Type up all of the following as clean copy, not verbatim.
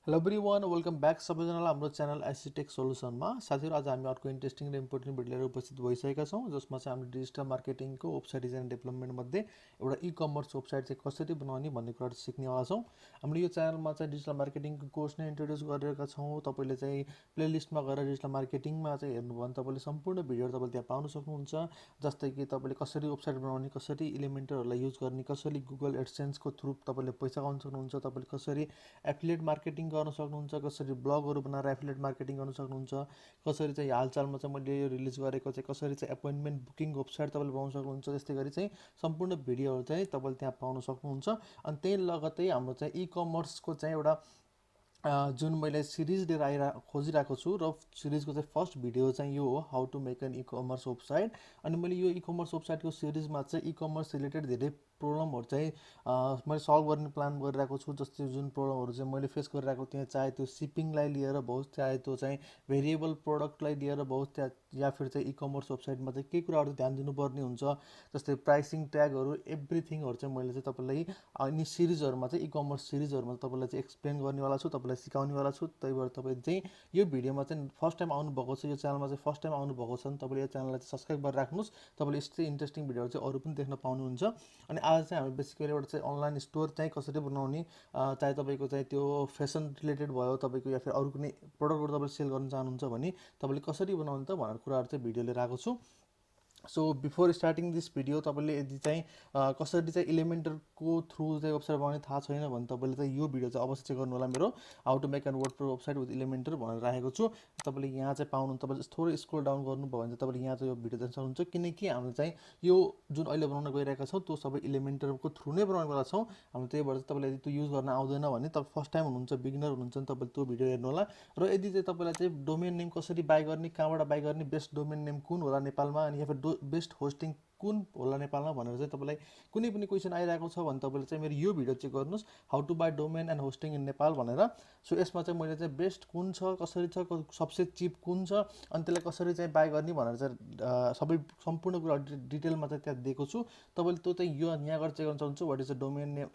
Hello everyone welcome back सबैजनालाई हाम्रो channel आइसी टेक सोल्युसनमा। साथीहरू, आज हामी अर्को इन्ट्रेस्टिङ र इम्पोर्टेन्ट भिडियो लिएर उपस्थित भइसकेका छौँ, जसमा चाहिँ हामीले डिजिटल मार्केटिङको वेबसाइट डिजाइन डेभलपमेन्ट मध्ये एउटा ई-कमर्स वेबसाइट चाहिँ कसरी बनाउने भन्ने कुराहरू सिक्नेवाला छौँ। हामीले यो च्यानलमा चाहिँ डिजिटल मार्केटिङको कोर्स नै इन्ट्रोड्युस गरेका छौँ। तपाईँले चाहिँ प्लेलिस्टमा गएर डिजिटल मार्केटिङमा चाहिँ हेर्नुभयो भने तपाईँले सम्पूर्ण भिडियोहरू तपाईँले त्यहाँ पाउन सक्नुहुन्छ। जस्तै कि तपाईँले कसरी वेबसाइट बनाउने, कसरी एलिमेन्टरहरूलाई युज गर्ने, कसरी गुगल एडसेन्सको थ्रु तपाईँले पैसा कमाउन सक्नुहुन्छ, तपाईँले कसरी एफिलिएट मार्केटिङ गर्न सक्नुहुन्छ, कसरी ब्लगहरू बनाएर एफिलिएट मार्केटिङ गर्न सक्नुहुन्छ, कसरी चाहिँ हालचालमा चाहिँ मैले यो रिलिज गरेको चाहिँ कसरी चाहिँ एपोइन्टमेन्ट बुकिङ वेबसाइट तपाईँले बनाउन सक्नुहुन्छ। त्यस्तै गरी चाहिँ सम्पूर्ण भिडियोहरू चाहिँ तपाईँले त्यहाँ पाउन सक्नुहुन्छ। अनि त्यही लगतै हाम्रो चाहिँ ई कमर्सको चाहिँ एउटा जुन मैले सिरिज लिएर खोजिरहेको छु र सिरिजको चाहिँ फर्स्ट भिडियो चाहिँ यो हो, how to make an e commerce website. अनि मैले यो ई कमर्स वेबसाइटको सिरिजमा चाहिँ ई कमर्स रिलेटेड धेरै प्रब्लमहरू चाहिँ मैले सल्भ गर्ने प्लान गरिरहेको छु। जस्तै जुन प्रब्लमहरू चाहिँ मैले फेस गरिरहेको थिएँ, चाहे त्यो सिपिङलाई लिएर होस्, चाहे त्यो चाहिँ भेरिएबल प्रोडक्टलाई लिएर होस्, त्यहाँ या फिर चाहिँ ई कमर्स वेबसाइटमा चाहिँ के कुराहरू ध्यान दिनुपर्ने हुन्छ, जस्तै प्राइसिङ ट्यागहरू, एभ्रिथिङहरू चाहिँ मैले चाहिँ तपाईँलाई अनि सिरिजहरूमा चाहिँ ई कमर्स सिरिजहरूमा तपाईँलाई चाहिँ एक्सप्लेन गर्नेवाला छु, तपाईँलाई सिकाउनेवाला छु। त्यही भएर तपाईँ चाहिँ यो भिडियोमा चाहिँ फर्स्ट टाइम आउनुभएको छ, यो च्यानलमा चाहिँ फर्स्ट टाइम आउनुभएको छ भने तपाईँले यो च्यानललाई चाहिँ सब्सक्राइब गरेर राख्नुहोस्। तपाईँले यस्तै इन्ट्रेस्टिङ भिडियोहरू चाहिँ अरू पनि देख्न पाउनुहुन्छ। अनि आज चाहिँ हामी बेसिकली एउटा चाहिँ अनलाइन स्टोर चाहिँ कसरी बनाउने, चाहे तपाईँको चाहिँ त्यो फेसन रिलेटेड भयो, तपाईँको या फिर अरू कुनै प्रडक्टहरू तपाईँले सेल गर्न चाहनुहुन्छ भने तपाईँले कसरी बनाउने त भनेर कुराहरू चाहिँ भिडियो लिएर आएको छु। So before starting this video, तपाईँले यदि चाहिँ कसरी चाहिँ इलिमेन्टरको थ्रु चाहिँ वेबसाइट बनाउने थाहा छैन भने तपाईँले चाहिँ यो भिडियो चाहिँ अवश्य चेक गर्नु होला। मेरो how to make an WordPress website with Elementor भनेर राखेको छु। तपाईँले यहाँ चाहिँ पाउनुहुन्छ। तपाईँले थोरै स्क्रोल डाउन गर्नुभयो भने चाहिँ तपाईँले यहाँ चाहिँ यो भिडियो देख्न सक्नुहुन्छ, किनकि हामीले चाहिँ यो जुन अहिले बनाउन गइरहेका छौँ त्यो सबै इलिमेन्टरको थ्रु नै बनाउनेवाला छौँ हामी। त्यही भएर चाहिँ तपाईँले यदि त्यो युज गर्न आउँदैन भने, तपाईँ फर्स्ट टाइम हुनुहुन्छ, बिगिनर हुनुहुन्छ भने तपाईँले त्यो भिडियो हेर्नु होला। र यदि चाहिँ तपाईँलाई चाहिँ डोमेन नेम कसरी बाई गर्ने, कहाँबाट बाई गर्ने, बेस्ट डोमेन नेम कुन होला नेपालमा, अनि या फिर बेस्ट होस्टिङ कुन होला नेपालमा भनेर चाहिँ तपाईँलाई कुनै पनि क्वेसन आइरहेको छ भने तपाईँले चाहिँ मेरो यो भिडियो चेक गर्नुहोस्, how to buy domain and hosting in Nepal भनेर। सो यसमा चाहिँ मैले चाहिँ बेस्ट कुन छ, कसरी छ, सबसे चिप कुन छ, अनि त्यसलाई कसरी चाहिँ बाई गर्ने भनेर चाहिँ सबै सम्पूर्ण कुरा डिटेलमा चाहिँ त्यहाँ दिएको छु। तपाईँले त्यो चाहिँ यो यहाँ गएर चेक गर्न सक्नुहुन्छ, what is the domain name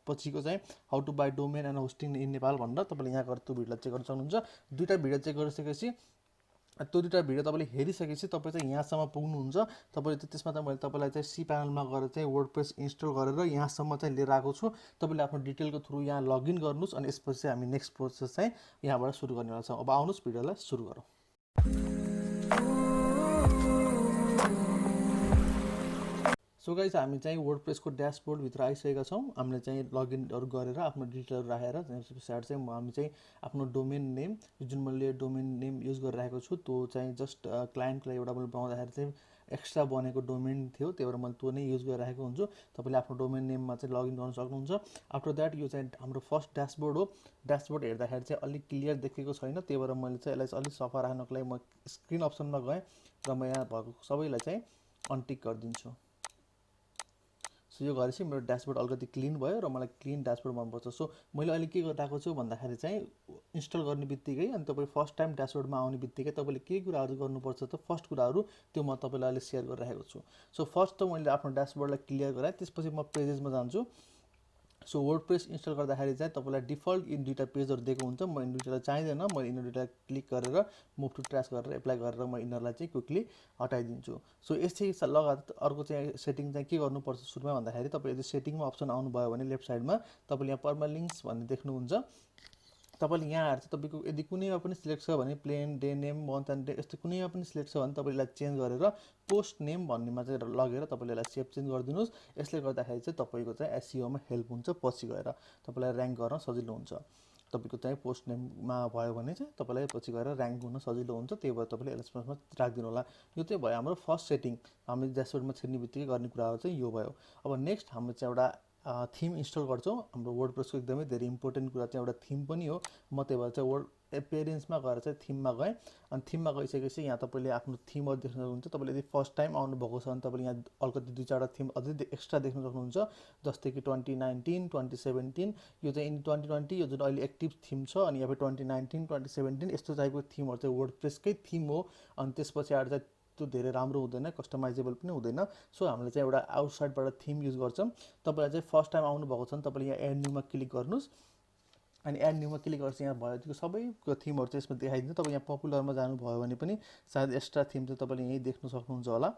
पछिको चाहिँ how to buy domain and hosting in Nepal भनेर तपाईँले यहाँ गएर त्यो भिडियोलाई चेक गर्न सक्नुहुन्छ। दुईवटा भिडियो चेक गरिसकेपछि त्यो दुईवटा भिडियो तपाईँले हेरिसकेपछि तपाईँ चाहिँ यहाँसम्म पुग्नुहुन्छ। तपाईँले चाहिँ त्यसमा चाहिँ मैले तपाईँलाई चाहिँ सी प्यानलमा गएर चाहिँ वर्डप्रेस इन्स्टल गरेर यहाँसम्म चाहिँ लिएर आएको छु। तपाईँले आफ्नो डिटेलको थ्रु यहाँ लगइन गर्नुहोस्, अनि यसपछि चाहिँ हामी नेक्स्ट प्रोसेस चाहिँ यहाँबाट सुरु गर्नेवाला छौँ। अब आउनुहोस् भिडियोलाई सुरु गरौँ। सो गाइस, हामी चाहिँ वर्डप्रेसको ड्यासबोर्डभित्र आइसकेका छौँ। हामीले चाहिँ लगइनहरू गरेर आफ्नो डिटेलहरू राखेर त्यस पछाडि चाहिँ हामी चाहिँ आफ्नो डोमेन नेम, जुन मैले डोमेन नेम युज गरिरहेको छु त्यो चाहिँ जस्ट क्लाइन्टलाई एउटा मैले बनाउँदाखेरि चाहिँ एक्स्ट्रा बनेको डोमेन थियो, त्यही भएर मैले त्यो नै युज गरिरहेको हुन्छु। तपाईँले आफ्नो डोमेन नेममा चाहिँ लगइन गर्न सक्नुहुन्छ। आफ्टर द्याट यो चाहिँ हाम्रो फर्स्ट ड्यासबोर्ड हो। ड्यासबोर्ड हेर्दाखेरि चाहिँ अलिक क्लियर देखेको छैन, त्यही भएर मैले चाहिँ यसलाई अलिक सफा राख्नको लागि म स्क्रिन अप्सनमा गएँ र म यहाँ भएको सबैलाई चाहिँ अनटिक गरिदिन्छु। सो यो गरेपछि मेरो ड्यासबोर्ड अलिकति क्लिन भयो र मलाई क्लिन ड्यासबोर्ड मनपर्छ। सो मैले अहिले के गरिरहेको छु भन्दाखेरि चाहिँ इन्स्टल गर्ने बित्तिकै अनि तपाईँ फर्स्ट टाइम ड्यासबोर्डमा आउने बित्तिकै तपाईँले के कुराहरू गर्नुपर्छ त फर्स्ट कुराहरू त्यो म तपाईँलाई अहिले सेयर गरिरहेको छु। सो फर्स्ट त मैले आफ्नो ड्यासबोर्डलाई क्लियर गराएँ, त्यसपछि म पेजेसमा जान्छु। सो वर्डप्रेस इन्स्टल गर्दाखेरि चाहिँ तपाईँलाई डिफल्ट यी दुईवटा पेजहरू दिएको हुन्छ। म यिनीहरू दुईवटा चाहिँदैन, म यिनीहरू दुईवटा क्लिक गरेर मुभ टु ट्र्यास गरेर एप्लाई गरेर म यिनीहरूलाई चाहिँ क्विकली हटाइदिन्छु। सो यसै लगातार अर्को चाहिँ सेटिङ चाहिँ के गर्नुपर्छ सुरुमा भन्दाखेरि, तपाईँ यदि सेटिङमा अप्सन आउनुभयो भने लेफ्ट साइडमा तपाईँले यहाँ पर्मालिङ्क्स भन्ने देख्नुहुन्छ। तपाईँले यहाँ आएर चाहिँ तपाईँको यदि कुनैमा पनि सिलेक्ट छ भने plain, day name, month and day यस्तो कुनैमा पनि सिलेक्ट छ भने तपाईँले यसलाई चेन्ज गरेर पोस्ट नेम भन्नेमा चाहिँ लगेर तपाईँले यसलाई सेभ चेन्ज गरिदिनुहोस्। यसले गर्दाखेरि चाहिँ तपाईँको चाहिँ एसइओमा हेल्प हुन्छ, पछि गएर तपाईँलाई ऱ्याङ्क गर्न सजिलो हुन्छ। तपाईँको चाहिँ पोस्ट नेममा भयो भने चाहिँ तपाईँलाई पछि गएर ऱ्याङ्क हुन सजिलो हुन्छ, त्यही भएर तपाईँले एलएसएसमा राखिदिनु होला। यो चाहिँ भयो हाम्रो फर्स्ट सेटिङ, हामीले ड्यासबोर्डमा छिर्ने बित्तिकै गर्ने कुराहरू चाहिँ यो भयो। अब नेक्स्ट हाम्रो चाहिँ एउटा थिम इन्स्टल गर्छौँ। हाम्रो वर्डप्रेसको एकदमै धेरै इम्पोर्टेन्ट कुरा चाहिँ एउटा थिम पनि हो। म त्यही भएर चाहिँ वर्ड एपियरेन्समा गएर चाहिँ थिममा गएँ। अनि थिममा गइसकेपछि यहाँ तपाईँले आफ्नो थिमहरू देख्न सक्नुहुन्छ। तपाईँले यदि फर्स्ट टाइम आउनुभएको छ भने तपाईँले यहाँ अलिकति दुई चारवटा थिम अझै एक्स्ट्रा देख्न सक्नुहुन्छ, जस्तै कि 2019, 2017, यो चाहिँ इन 2020 यो जुन अहिले एक्टिभ थिम छ, अनि यहाँ 2019, 2017 यस्तो टाइपको थिमहरू चाहिँ वर्डप्रेसकै थिम हो। अनि त्यसपछि आएर चाहिँ त्यो धेरै राम्रो हुँदैन, कस्टमाइजेबल पनि हुँदैन। सो हामीले चाहिँ एउटा आउटसाइडबाट थिम युज गर्छौँ। तपाईँलाई चाहिँ फर्स्ट टाइम आउनुभएको छ भने तपाईँले यहाँ एड न्यूमा क्लिक गर्नुहोस्। अनि एड न्यूमा क्लिक गर्छ, यहाँ भयो त्यो सबैको थिमहरू चाहिँ यसमा देखाइदिन्छ। तपाईँ यहाँ पपुलरमा जानुभयो भने पनि सायद एक्स्ट्रा थिम चाहिँ तपाईँले यहीँ देख्न सक्नुहुन्छ होला।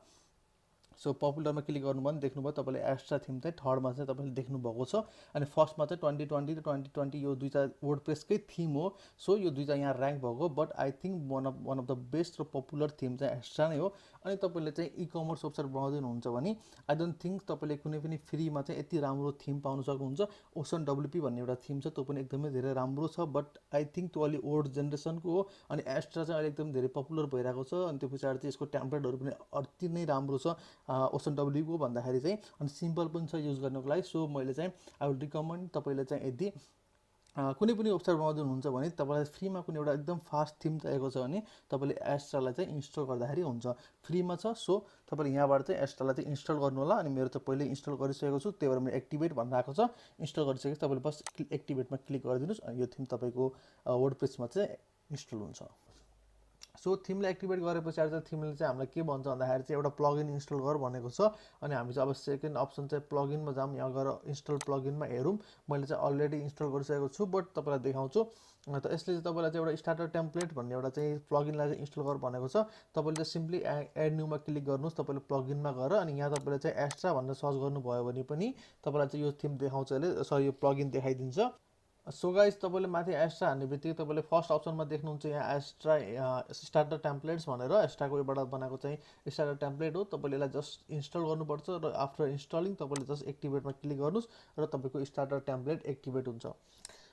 सो पपुलरमा क्लिक गर्नुभयो भने देख्नुभयो तपाईँले एक्स्ट्रा थिम चाहिँ थर्डमा चाहिँ तपाईँले देख्नुभएको छ। अनि फर्स्टमा चाहिँ 2020 र 2020 यो दुईवटा वर्डप्रेसकै थिम हो। सो यो दुईवटा यहाँ ऱ्याङ्क भएको, but I think one of the best र पपुलर थिम चाहिँ एक्स्ट्रा नै हो। अनि तपाईँले चाहिँ इ कमर्स वेबसाइट बनाउँदै हुनुहुन्छ भने आई डोन्ट थिङ्क तपाईँले कुनै पनि फ्रीमा चाहिँ यति राम्रो थिम पाउन सक्नुहुन्छ। ओसन डब्लुपी भन्ने एउटा थिम छ, त्यो पनि एकदमै धेरै राम्रो छ, बट आई थिङ्क त्यो अलि ओल्ड जेनेरेसनको हो। अनि एक्स्ट्रा चाहिँ अहिले एकदम धेरै पपुलर भइरहेको छ। अनि त्यो पछाडि चाहिँ यसको टेम्प्लेटहरू पनि अति नै राम्रो छ ओसन डब्लुको भन्दाखेरि चाहिँ। अनि सिम्पल पनि छ युज गर्नको लागि। सो मैले चाहिँ आई विल रिकमेन्ड तपाईँले चाहिँ यदि कुनै पनि वेबसाइट बनाउँदै हुनुहुन्छ भने तपाईँलाई फ्रीमा कुनै एउटा एकदम फास्ट थिम चाहिएको छ भने तपाईँले एस्ट्रालाई चाहिँ इन्स्टल गर्दाखेरि हुन्छ, फ्रीमा छ। सो तपाईँले यहाँबाट चाहिँ एस्ट्रालाई चाहिँ इन्स्टल गर्नु होला। अनि मेरो चाहिँ पहिले इन्स्टल गरिसकेको छु, त्यही भएर मेरो एक्टिभेट भनेर आएको छ। इन्स्टल गरिसकेपछि तपाईँले बस एक्टिभेटमा क्लिक गरिदिनुहोस् अनि यो थिम तपाईँको वर्डप्रेसमा चाहिँ इन्स्टल हुन्छ। सो थिमलाई एक्टिभेट गरे पछाडि चाहिँ थिमले चाहिँ हामीलाई के भन्छ भन्दाखेरि चाहिँ एउटा प्लगइन इन्स्टल गर भनेको छ। अनि हामी चाहिँ अब सेकेन्ड अप्सन चाहिँ प्लगइनमा जाऊँ, यहाँ गएर इन्स्टल प्लगइनमा हेरौँ। मैले चाहिँ अलरेडी इन्स्टल गरिसकेको छु, बट तपाईँलाई देखाउँछु। त यसले चाहिँ तपाईँलाई चाहिँ एउटा स्टार्टर टेम्प्लेट भन्ने एउटा चाहिँ प्लगइनलाई चाहिँ इन्स्टल गर भनेको छ। तपाईँले चाहिँ सिम्पली एड न्यूमा क्लिक गर्नुहोस् तपाईँले प्लगइनमा गएर, अनि यहाँ तपाईँले चाहिँ एक्स्ट्रा भनेर सर्च गर्नुभयो भने पनि तपाईँलाई चाहिँ यो थिम देखाउँछ, यसले सरी यो प्लगइन देखाइदिन्छ। सो गाइज तपाईँले माथि एक्स्ट्रा हान्ने बित्तिकै तपाईँले फर्स्ट अप्सनमा देख्नुहुन्छ यहाँ एक्स्ट्रा स्टार्टर टेम्प्लेट्स भनेर एक्स्ट्राको योबाट बनाएको चाहिँ स्टार्टर टेम्प्लेट हो। तपाईँले यसलाई जस्ट इन्स्टल गर्नुपर्छ र आफ्टर इन्स्टलिङ तपाईँले जस्ट एक्टिभेटमा क्लिक गर्नुहोस् र तपाईँको स्टार्टर टेम्प्लेट एक्टिभेट हुन्छ।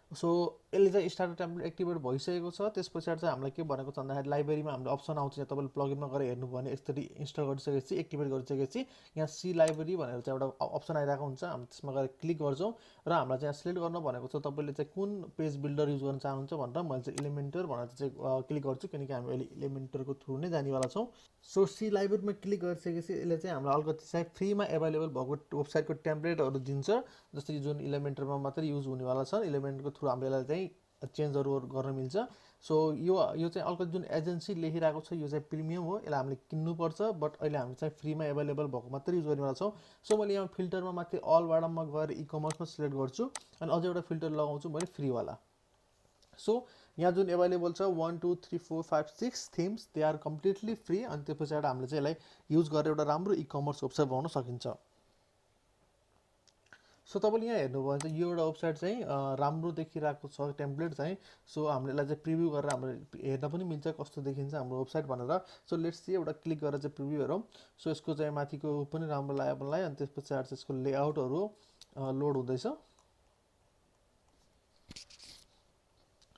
सो यसले चाहिँ स्टार्टर टेम्प्लेट एक्टिभेट भइसकेको छ। त्यस पछाडि चाहिँ हामीलाई के भनेको छ भन्दाखेरि लाइब्रेरीमा हाम्रो अप्सन आउँछ, यहाँ तपाईँले प्लगइनमा गएर हेर्नुभयो भने यसरी इन्स्टल गरिसकेपछि एक्टिभेट गरिसकेपछि यहाँ सी लाइब्रेरी भनेर चाहिँ एउटा अप्सन आइरहेको हुन्छ। हामी त्यसमा गएर क्लिक गर्छौँ र हामीलाई चाहिँ यहाँ सिलेक्ट गर्नु भनेको छ तपाईँले चाहिँ कुन पेज बिल्डर युज गर्न चाहनुहुन्छ भनेर। मैले चाहिँ इलिमेन्टर भनेर चाहिँ क्लिक गर्छु, किनकि हामी अहिले इलिमेन्टरको थ्रु नै जानेवाला छौँ। सो सी लाइब्रेरीमा क्लिक गरिसकेपछि यसले चाहिँ हामीलाई अलिकति चाहिँ फ्रीमा एभाइलेबल भएको वेबसाइटको टेम्प्लेटहरू दिन्छ, जस्तै जुन इलिमेन्टरमा मात्रै युज हुनेवाला छ। इलिमेन्टरको थ्रु हामीले यसलाई चाहिँ चेन्जहरू गर्न मिल्छ। सो यो चाहिँ अलिकति जुन एजेन्सी लेखिरहेको छ यो चाहिँ प्रिमियम हो, यसलाई हामीले किन्नुपर्छ, बट अहिले हामी चाहिँ फ्रीमा एभाइलेबल भएको मात्रै युज गर्नेवाला छौँ। सो मैले यहाँ फिल्टरमा माथि अलबाट म गएर इ कमर्समा सिलेक्ट गर्छु अनि अझै एउटा फिल्टर लगाउँछु मैले फ्रीवाला। सो यहाँ जुन एभाइलेबल छ 1 2 3 4 5 6 themes they are completely free. अनि त्यो पछाडि हामीले चाहिँ यसलाई युज गरेर एउटा राम्रो इ कमर्स वेबसाइट बनाउन सकिन्छ। सो तपाईँले यहाँ हेर्नुभयो भने चाहिँ यो एउटा वेबसाइट चाहिँ राम्रो देखिरहेको छ टेम्प्लेट चाहिँ। सो हामीले यसलाई चाहिँ प्रिभ्यू गरेर हाम्रो हेर्न पनि मिल्छ कस्तो देखिन्छ हाम्रो वेबसाइट भनेर। सो लेट्स सी एउटा क्लिक गरेर चाहिँ प्रिभ्यू हेरौँ। सो यसको चाहिँ माथिको पनि राम्रो लाग्यो मलाई। अनि त्यस पछाडि चाहिँ यसको लेआउटहरू लोड हुँदैछ।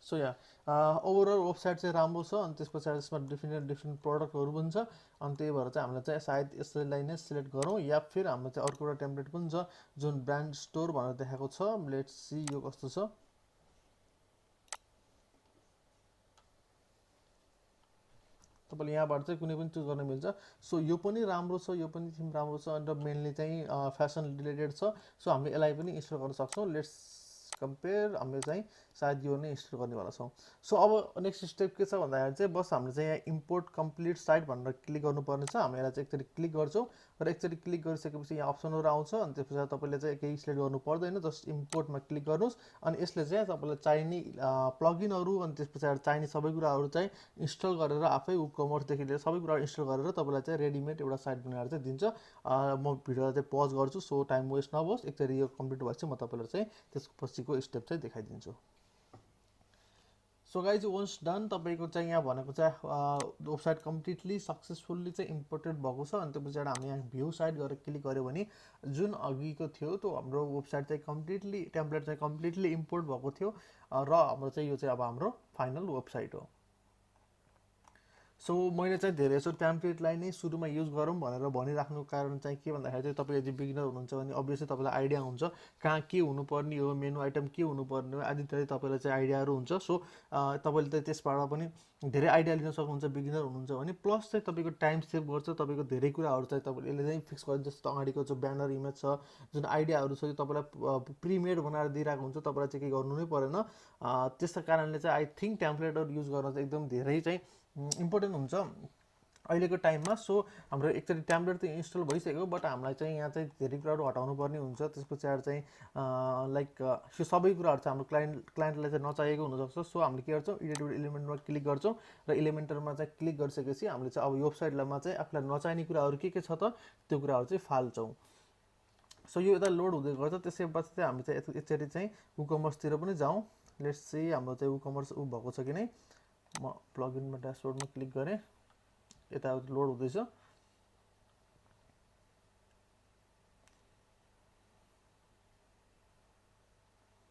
सो यहाँ ओभरअल वेबसाइट चाहिँ राम्रो छ। अनि त्यस पछाडि यसमा डिफ्रेन्ट प्रडक्टहरू पनि छ। अनि त्यही भएर चाहिँ हामीले चाहिँ सायद यसलाई नै सिलेक्ट गरौँ, या फिर हाम्रो चाहिँ अर्को एउटा टेम्प्लेट पनि छ जुन ब्रान्ड स्टोर भनेर देखाएको छ। लेट्स सी यो कस्तो छ। तपाईँले यहाँबाट चाहिँ कुनै पनि चुज गर्न मिल्छ। सो यो पनि राम्रो छ, यो पनि थिम राम्रो छ, अन्त मेनली चाहिँ फेसन रिलेटेड छ। सो हामीले यसलाई पनि इन्स्टल गर्न सक्छौँ। लेट्स कम्पेयर हामीले चाहिँ सायद यो नै इन्स्टल गर्नेवाला छौँ। सो अब नेक्स्ट स्टेप के छ भन्दाखेरि चाहिँ बस हामीले चाहिँ यहाँ इम्पोर्ट कम्प्लिट साइट भनेर क्लिक गर्नुपर्ने छ। हामी यसलाई चाहिँ एकचोटि क्लिक गर्छौँ र एकचोटि क्लिक गरिसकेपछि यहाँ अप्सनहरू आउँछ। अनि त्यस पछाडि तपाईँले चाहिँ केही सिलेक्ट गर्नु पर्दैन, जस्ट इम्पोर्टमा क्लिक गर्नुहोस्। अनि यसले चाहिँ तपाईँलाई चाहिने प्लगइनहरू अनि त्यस पछाडि चाहिने सबै कुराहरू चाहिँ इन्स्टल गरेर आफै कमर्सदेखि लिएर सबै कुरा इन्स्टल गरेर तपाईँलाई चाहिँ रेडिमेड एउटा साइट बनाएर चाहिँ दिन्छ। म भिडियोलाई चाहिँ पज गर्छु सो टाइम वेस्ट नहोस्। एकचोटि यो कम्प्लिट भएपछि म तपाईँलाई चाहिँ त्यसपछिको स्टेप चाहिँ देखाइदिन्छु। सो गाइज वन्स डन तपाईँको चाहिँ यहाँ भनेको चाहिँ वेबसाइट कम्प्लिटली सक्सेसफुल्ली चाहिँ इम्पोर्टेड भएको छ। अनि त्यो पछाडि हामी यहाँ भ्यू साइट गरेर क्लिक गऱ्यो भने जुन अघिको थियो त्यो हाम्रो वेबसाइट चाहिँ कम्प्लिटली टेम्प्लेट चाहिँ कम्प्लिटली इम्पोर्ट भएको थियो र हाम्रो चाहिँ यो चाहिँ अब हाम्रो फाइनल वेबसाइट हो। सो मैले चाहिँ धेरै जसो टेम्प्लेटलाई नै सुरुमा युज गरौँ भनेर भनिराख्नुको कारण चाहिँ के भन्दाखेरि चाहिँ तपाईँ यदि बिगिनर हुनुहुन्छ भने अभियसली तपाईँलाई आइडिया हुन्छ कहाँ के हुनुपर्ने हो, मेनु आइटम के हुनुपर्ने हो आदि इत्यादि तपाईँलाई चाहिँ आइडियाहरू हुन्छ। सो तपाईँले चाहिँ त्यसबाट पनि धेरै आइडिया लिन सक्नुहुन्छ बिगिनर हुनुहुन्छ भने। प्लस चाहिँ तपाईँको टाइम सेभ गर्छ, तपाईँको धेरै कुराहरू चाहिँ तपाईँले यसले चाहिँ फिक्स गर्छ। जस्तो अगाडिको जो ब्यानर इमेज छ जुन आइडियाहरू छ यो तपाईँलाई प्रिमेड बनाएर दिइरहेको हुन्छ, तपाईँलाई चाहिँ केही गर्नु नै परेन। त्यसै कारणले चाहिँ आई थिङ्क टेम्प्लेटहरू युज गर्न चाहिँ एकदम धेरै चाहिँ इम्पोर्टेन्ट हुन्छ। अहिलेको टाइममा। सो हाम्रो एकचोटि टेम्प्लेट त इन्स्टल भइसक्यो, बट हामीलाई चाहिँ यहाँ चाहिँ धेरै कुराहरू हटाउनु पर्ने हुन्छ। त्यस पछाडि चाहिँ लाइक यो सबै कुराहरू चाहिँ हाम्रो क्लाइन्टलाई चाहिँ नचाहिएको हुनसक्छ। सो हामीले के गर्छौँ, एडिट इलिमेन्टमा क्लिक गर्छौँ र इलिमेन्टरमा चाहिँ क्लिक गरिसकेपछि हामीले चाहिँ अब यो वेबसाइटमा चाहिँ आफूलाई नचाहिने कुराहरू के छ त त्यो कुराहरू चाहिँ फाल्छौँ। सो यो यता लोड हुँदै गर्छ। त्यसपछि चाहिँ हामी चाहिँ एकचोटि चाहिँ वुकमर्सतिर पनि जाउँ। लेट्स सी हाम्रो चाहिँ वुकमर्स भएको छ कि नै। म प्लगइनमा ड्यासबोर्डमा क्लिक गरेँ, यता लोड हुँदैछ।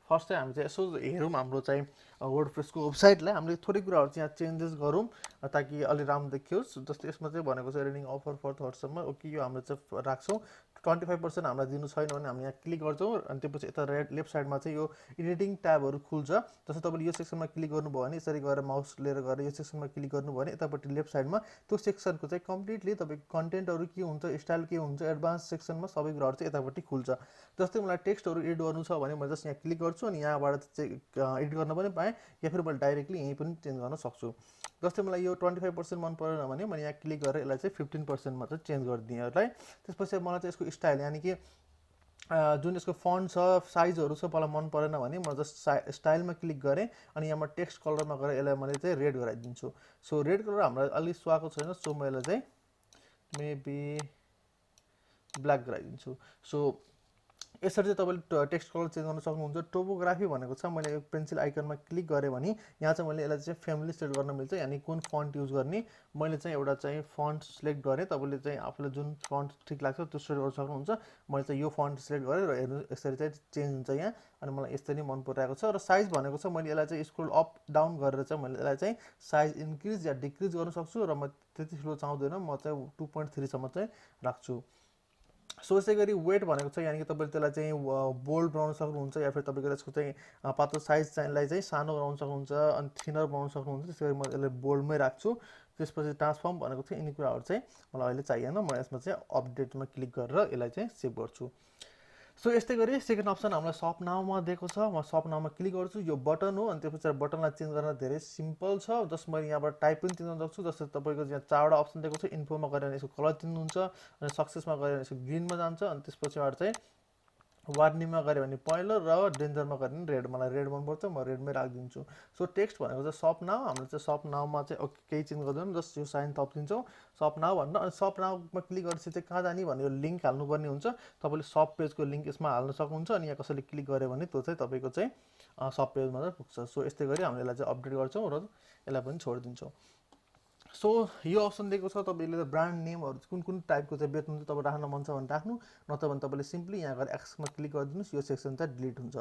फर्स्ट चाहिँ हामी चाहिँ यसो हेरौँ हाम्रो चाहिँ वर्डप्रेसको वेबसाइटलाई। हामीले थोरै कुराहरू चाहिँ यहाँ चेन्जेस गरौँ ताकि अलि राम्रो देखियोस्। जस्तै यसमा चाहिँ भनेको छ रेडिङ अफर फर थर्डसम्म, ओके यो हामीले चाहिँ राख्छौँ। 25% हामीलाई दिनु छैन भने हामी यहाँ क्लिक गर्छौँ अनि त्यसपछि यता लेफ्ट साइडमा चाहिँ यो एडिटिङ ट्याबहरू खुल्छ। जस्तै तपाईँले यो सेक्सनमा क्लिक गर्नुभयो भने यसरी गएर माउस लिएर गएर यो सेक्सनमा क्लिक गर्नुभयो भने यतापट्टि लेफ्ट साइडमा त्यो सेक्सनको चाहिँ कम्प्लिटली तपाईँको कन्टेन्टहरू के हुन्छ, स्टाइल के हुन्छ, एडभान्स सेक्सनमा सबै कुराहरू चाहिँ यतापट्टि खुल्छ। जस्तै मलाई टेक्स्टहरू एड गर्नु छ भने मैले जस्ट यहाँ क्लिक गर्छु अनि यहाँबाट चाहिँ एडिट गर्न पनि पाएँ, या फिर मैले डाइरेक्टली यहीँ पनि चेन्ज गर्न सक्छु। जस्तै मलाई यो 25% मन परेन भने मैले यहाँ क्लिक गरेर यसलाई चाहिँ 15%मा चाहिँ चेन्ज गरिदिएँ है। त्यसपछि मलाई चाहिँ यसको स्टाइल यानि कि जुन यसको फन्ट छ, साइजहरू छ, मलाई मन परेन भने म जस्ट स्टाइलमा क्लिक गरेँ अनि यहाँ म टेक्स्ट कलरमा गएर यसलाई मैले चाहिँ रेड गराइदिन्छु। सो रेड कलर हामीलाई अलिक सुहाएको छैन, सो म यसलाई चाहिँ मेबी ब्ल्याक गराइदिन्छु। सो यसरी चाहिँ तपाईँले टेक्स्ट कलर चेन्ज गर्न सक्नुहुन्छ। टोपोग्राफी भनेको छ, मैले यो पेन्सिल आइकनमा क्लिक गरेँ भने यहाँ चाहिँ मैले यसलाई चाहिँ फ्यामिली सेट गर्न मिल्छ, यानि कुन फन्ट युज गर्ने। मैले चाहिँ एउटा चाहिँ फन्ट सिलेक्ट गरेँ, तपाईँले चाहिँ आफूलाई जुन फन्ट ठिक लाग्छ त्यो सेट गर्न सक्नुहुन्छ। मैले चाहिँ यो फन्ट सिलेक्ट गरेँ र हेर्नु यसरी चाहिँ चेन्ज हुन्छ यहाँ, अनि मलाई यसरी मन परिरहेको छ। र साइज भनेको छ, मैले यसलाई चाहिँ स्क्रोल अप डाउन गरेर चाहिँ मैले यसलाई चाहिँ साइज इन्क्रिज या डिक्रिज गर्न सक्छु र म त्यति ठुलो चाहँदैन, म चाहिँ 2.3सम्म चाहिँ राख्छु। सो यसै गरी वेट भनेको छ, यानि कि तपाईँले त्यसलाई चाहिँ बोल्ड बनाउन सक्नुहुन्छ या फिर तपाईँको त्यसको चाहिँ पातलो साइज चाहिँलाई चाहिँ सानो बनाउन सक्नुहुन्छ अनि थिनर बनाउन सक्नुहुन्छ। त्यसै गरी म यसलाई बोल्डमै राख्छु। त्यसपछि ट्रान्सफर्म भनेको चाहिँ यिनी कुराहरू चाहिँ मलाई अहिले चाहिएन, म यसमा चाहिँ अपडेटमा क्लिक गरेर यसलाई चाहिँ सेभ गर्छु। सो यस्तै गरी सेकेन्ड अप्सन हामीलाई सप नाउमा दिएको छ, म सप नाउमा क्लिक गर्छु। यो बटन हो अनि त्यो पछाडि बटनलाई चेन्ज गर्न धेरै सिम्पल छ। जस्ट मैले यहाँबाट टाइप पनि चेन्ज गर्न सक्छु। जस्तै तपाईँको यहाँ 4वटा अप्सन दिएको छ, इन्फोमा गएर यसको कलर चेन्ज हुन्छ अनि सक्सेसमा गएर यसको ग्रिनमा जान्छ अनि त्यस पछाडि चाहिँ वार्निङमा गऱ्यो भने पहेँलो र डेन्जरमा गऱ्यो भने रेड। मलाई रेड मनपर्छ, म रेडमै राखिदिन्छु। सो टेक्स्ट भनेको चाहिँ सप नाउ, हामीले चाहिँ सप नाउमा चाहिँ ओके केही चेन्ज गर्दैनौँ, just yo sign थपिदिन्छौँ shop now भनेर। अनि सप नाउमा क्लिक गरेपछि चाहिँ कहाँ जाने भने यो लिङ्क हाल्नुपर्ने हुन्छ। तपाईँले सप पेजको लिङ्क यसमा हाल्न सक्नुहुन्छ अनि यहाँ कसैले क्लिक गर्यो भने त्यो चाहिँ तपाईँको चाहिँ सप पेजमा चाहिँ पुग्छ। सो यस्तै गरी हामीले यसलाई चाहिँ अपडेट गर्छौँ र यसलाई पनि छोडिदिन्छौँ। सो यो अप्सन दिएको छ, तपाईँले ब्रान्ड नेमहरू कुन कुन टाइपको चाहिँ बेच्नुहुन्छ, तपाईँ राख्न मन छ भने राख्नु, नत्र भने तपाईँले सिम्पली यहाँ गएर एक्समा क्लिक गरिदिनुहोस्, यो सेक्सन चाहिँ डिलिट हुन्छ।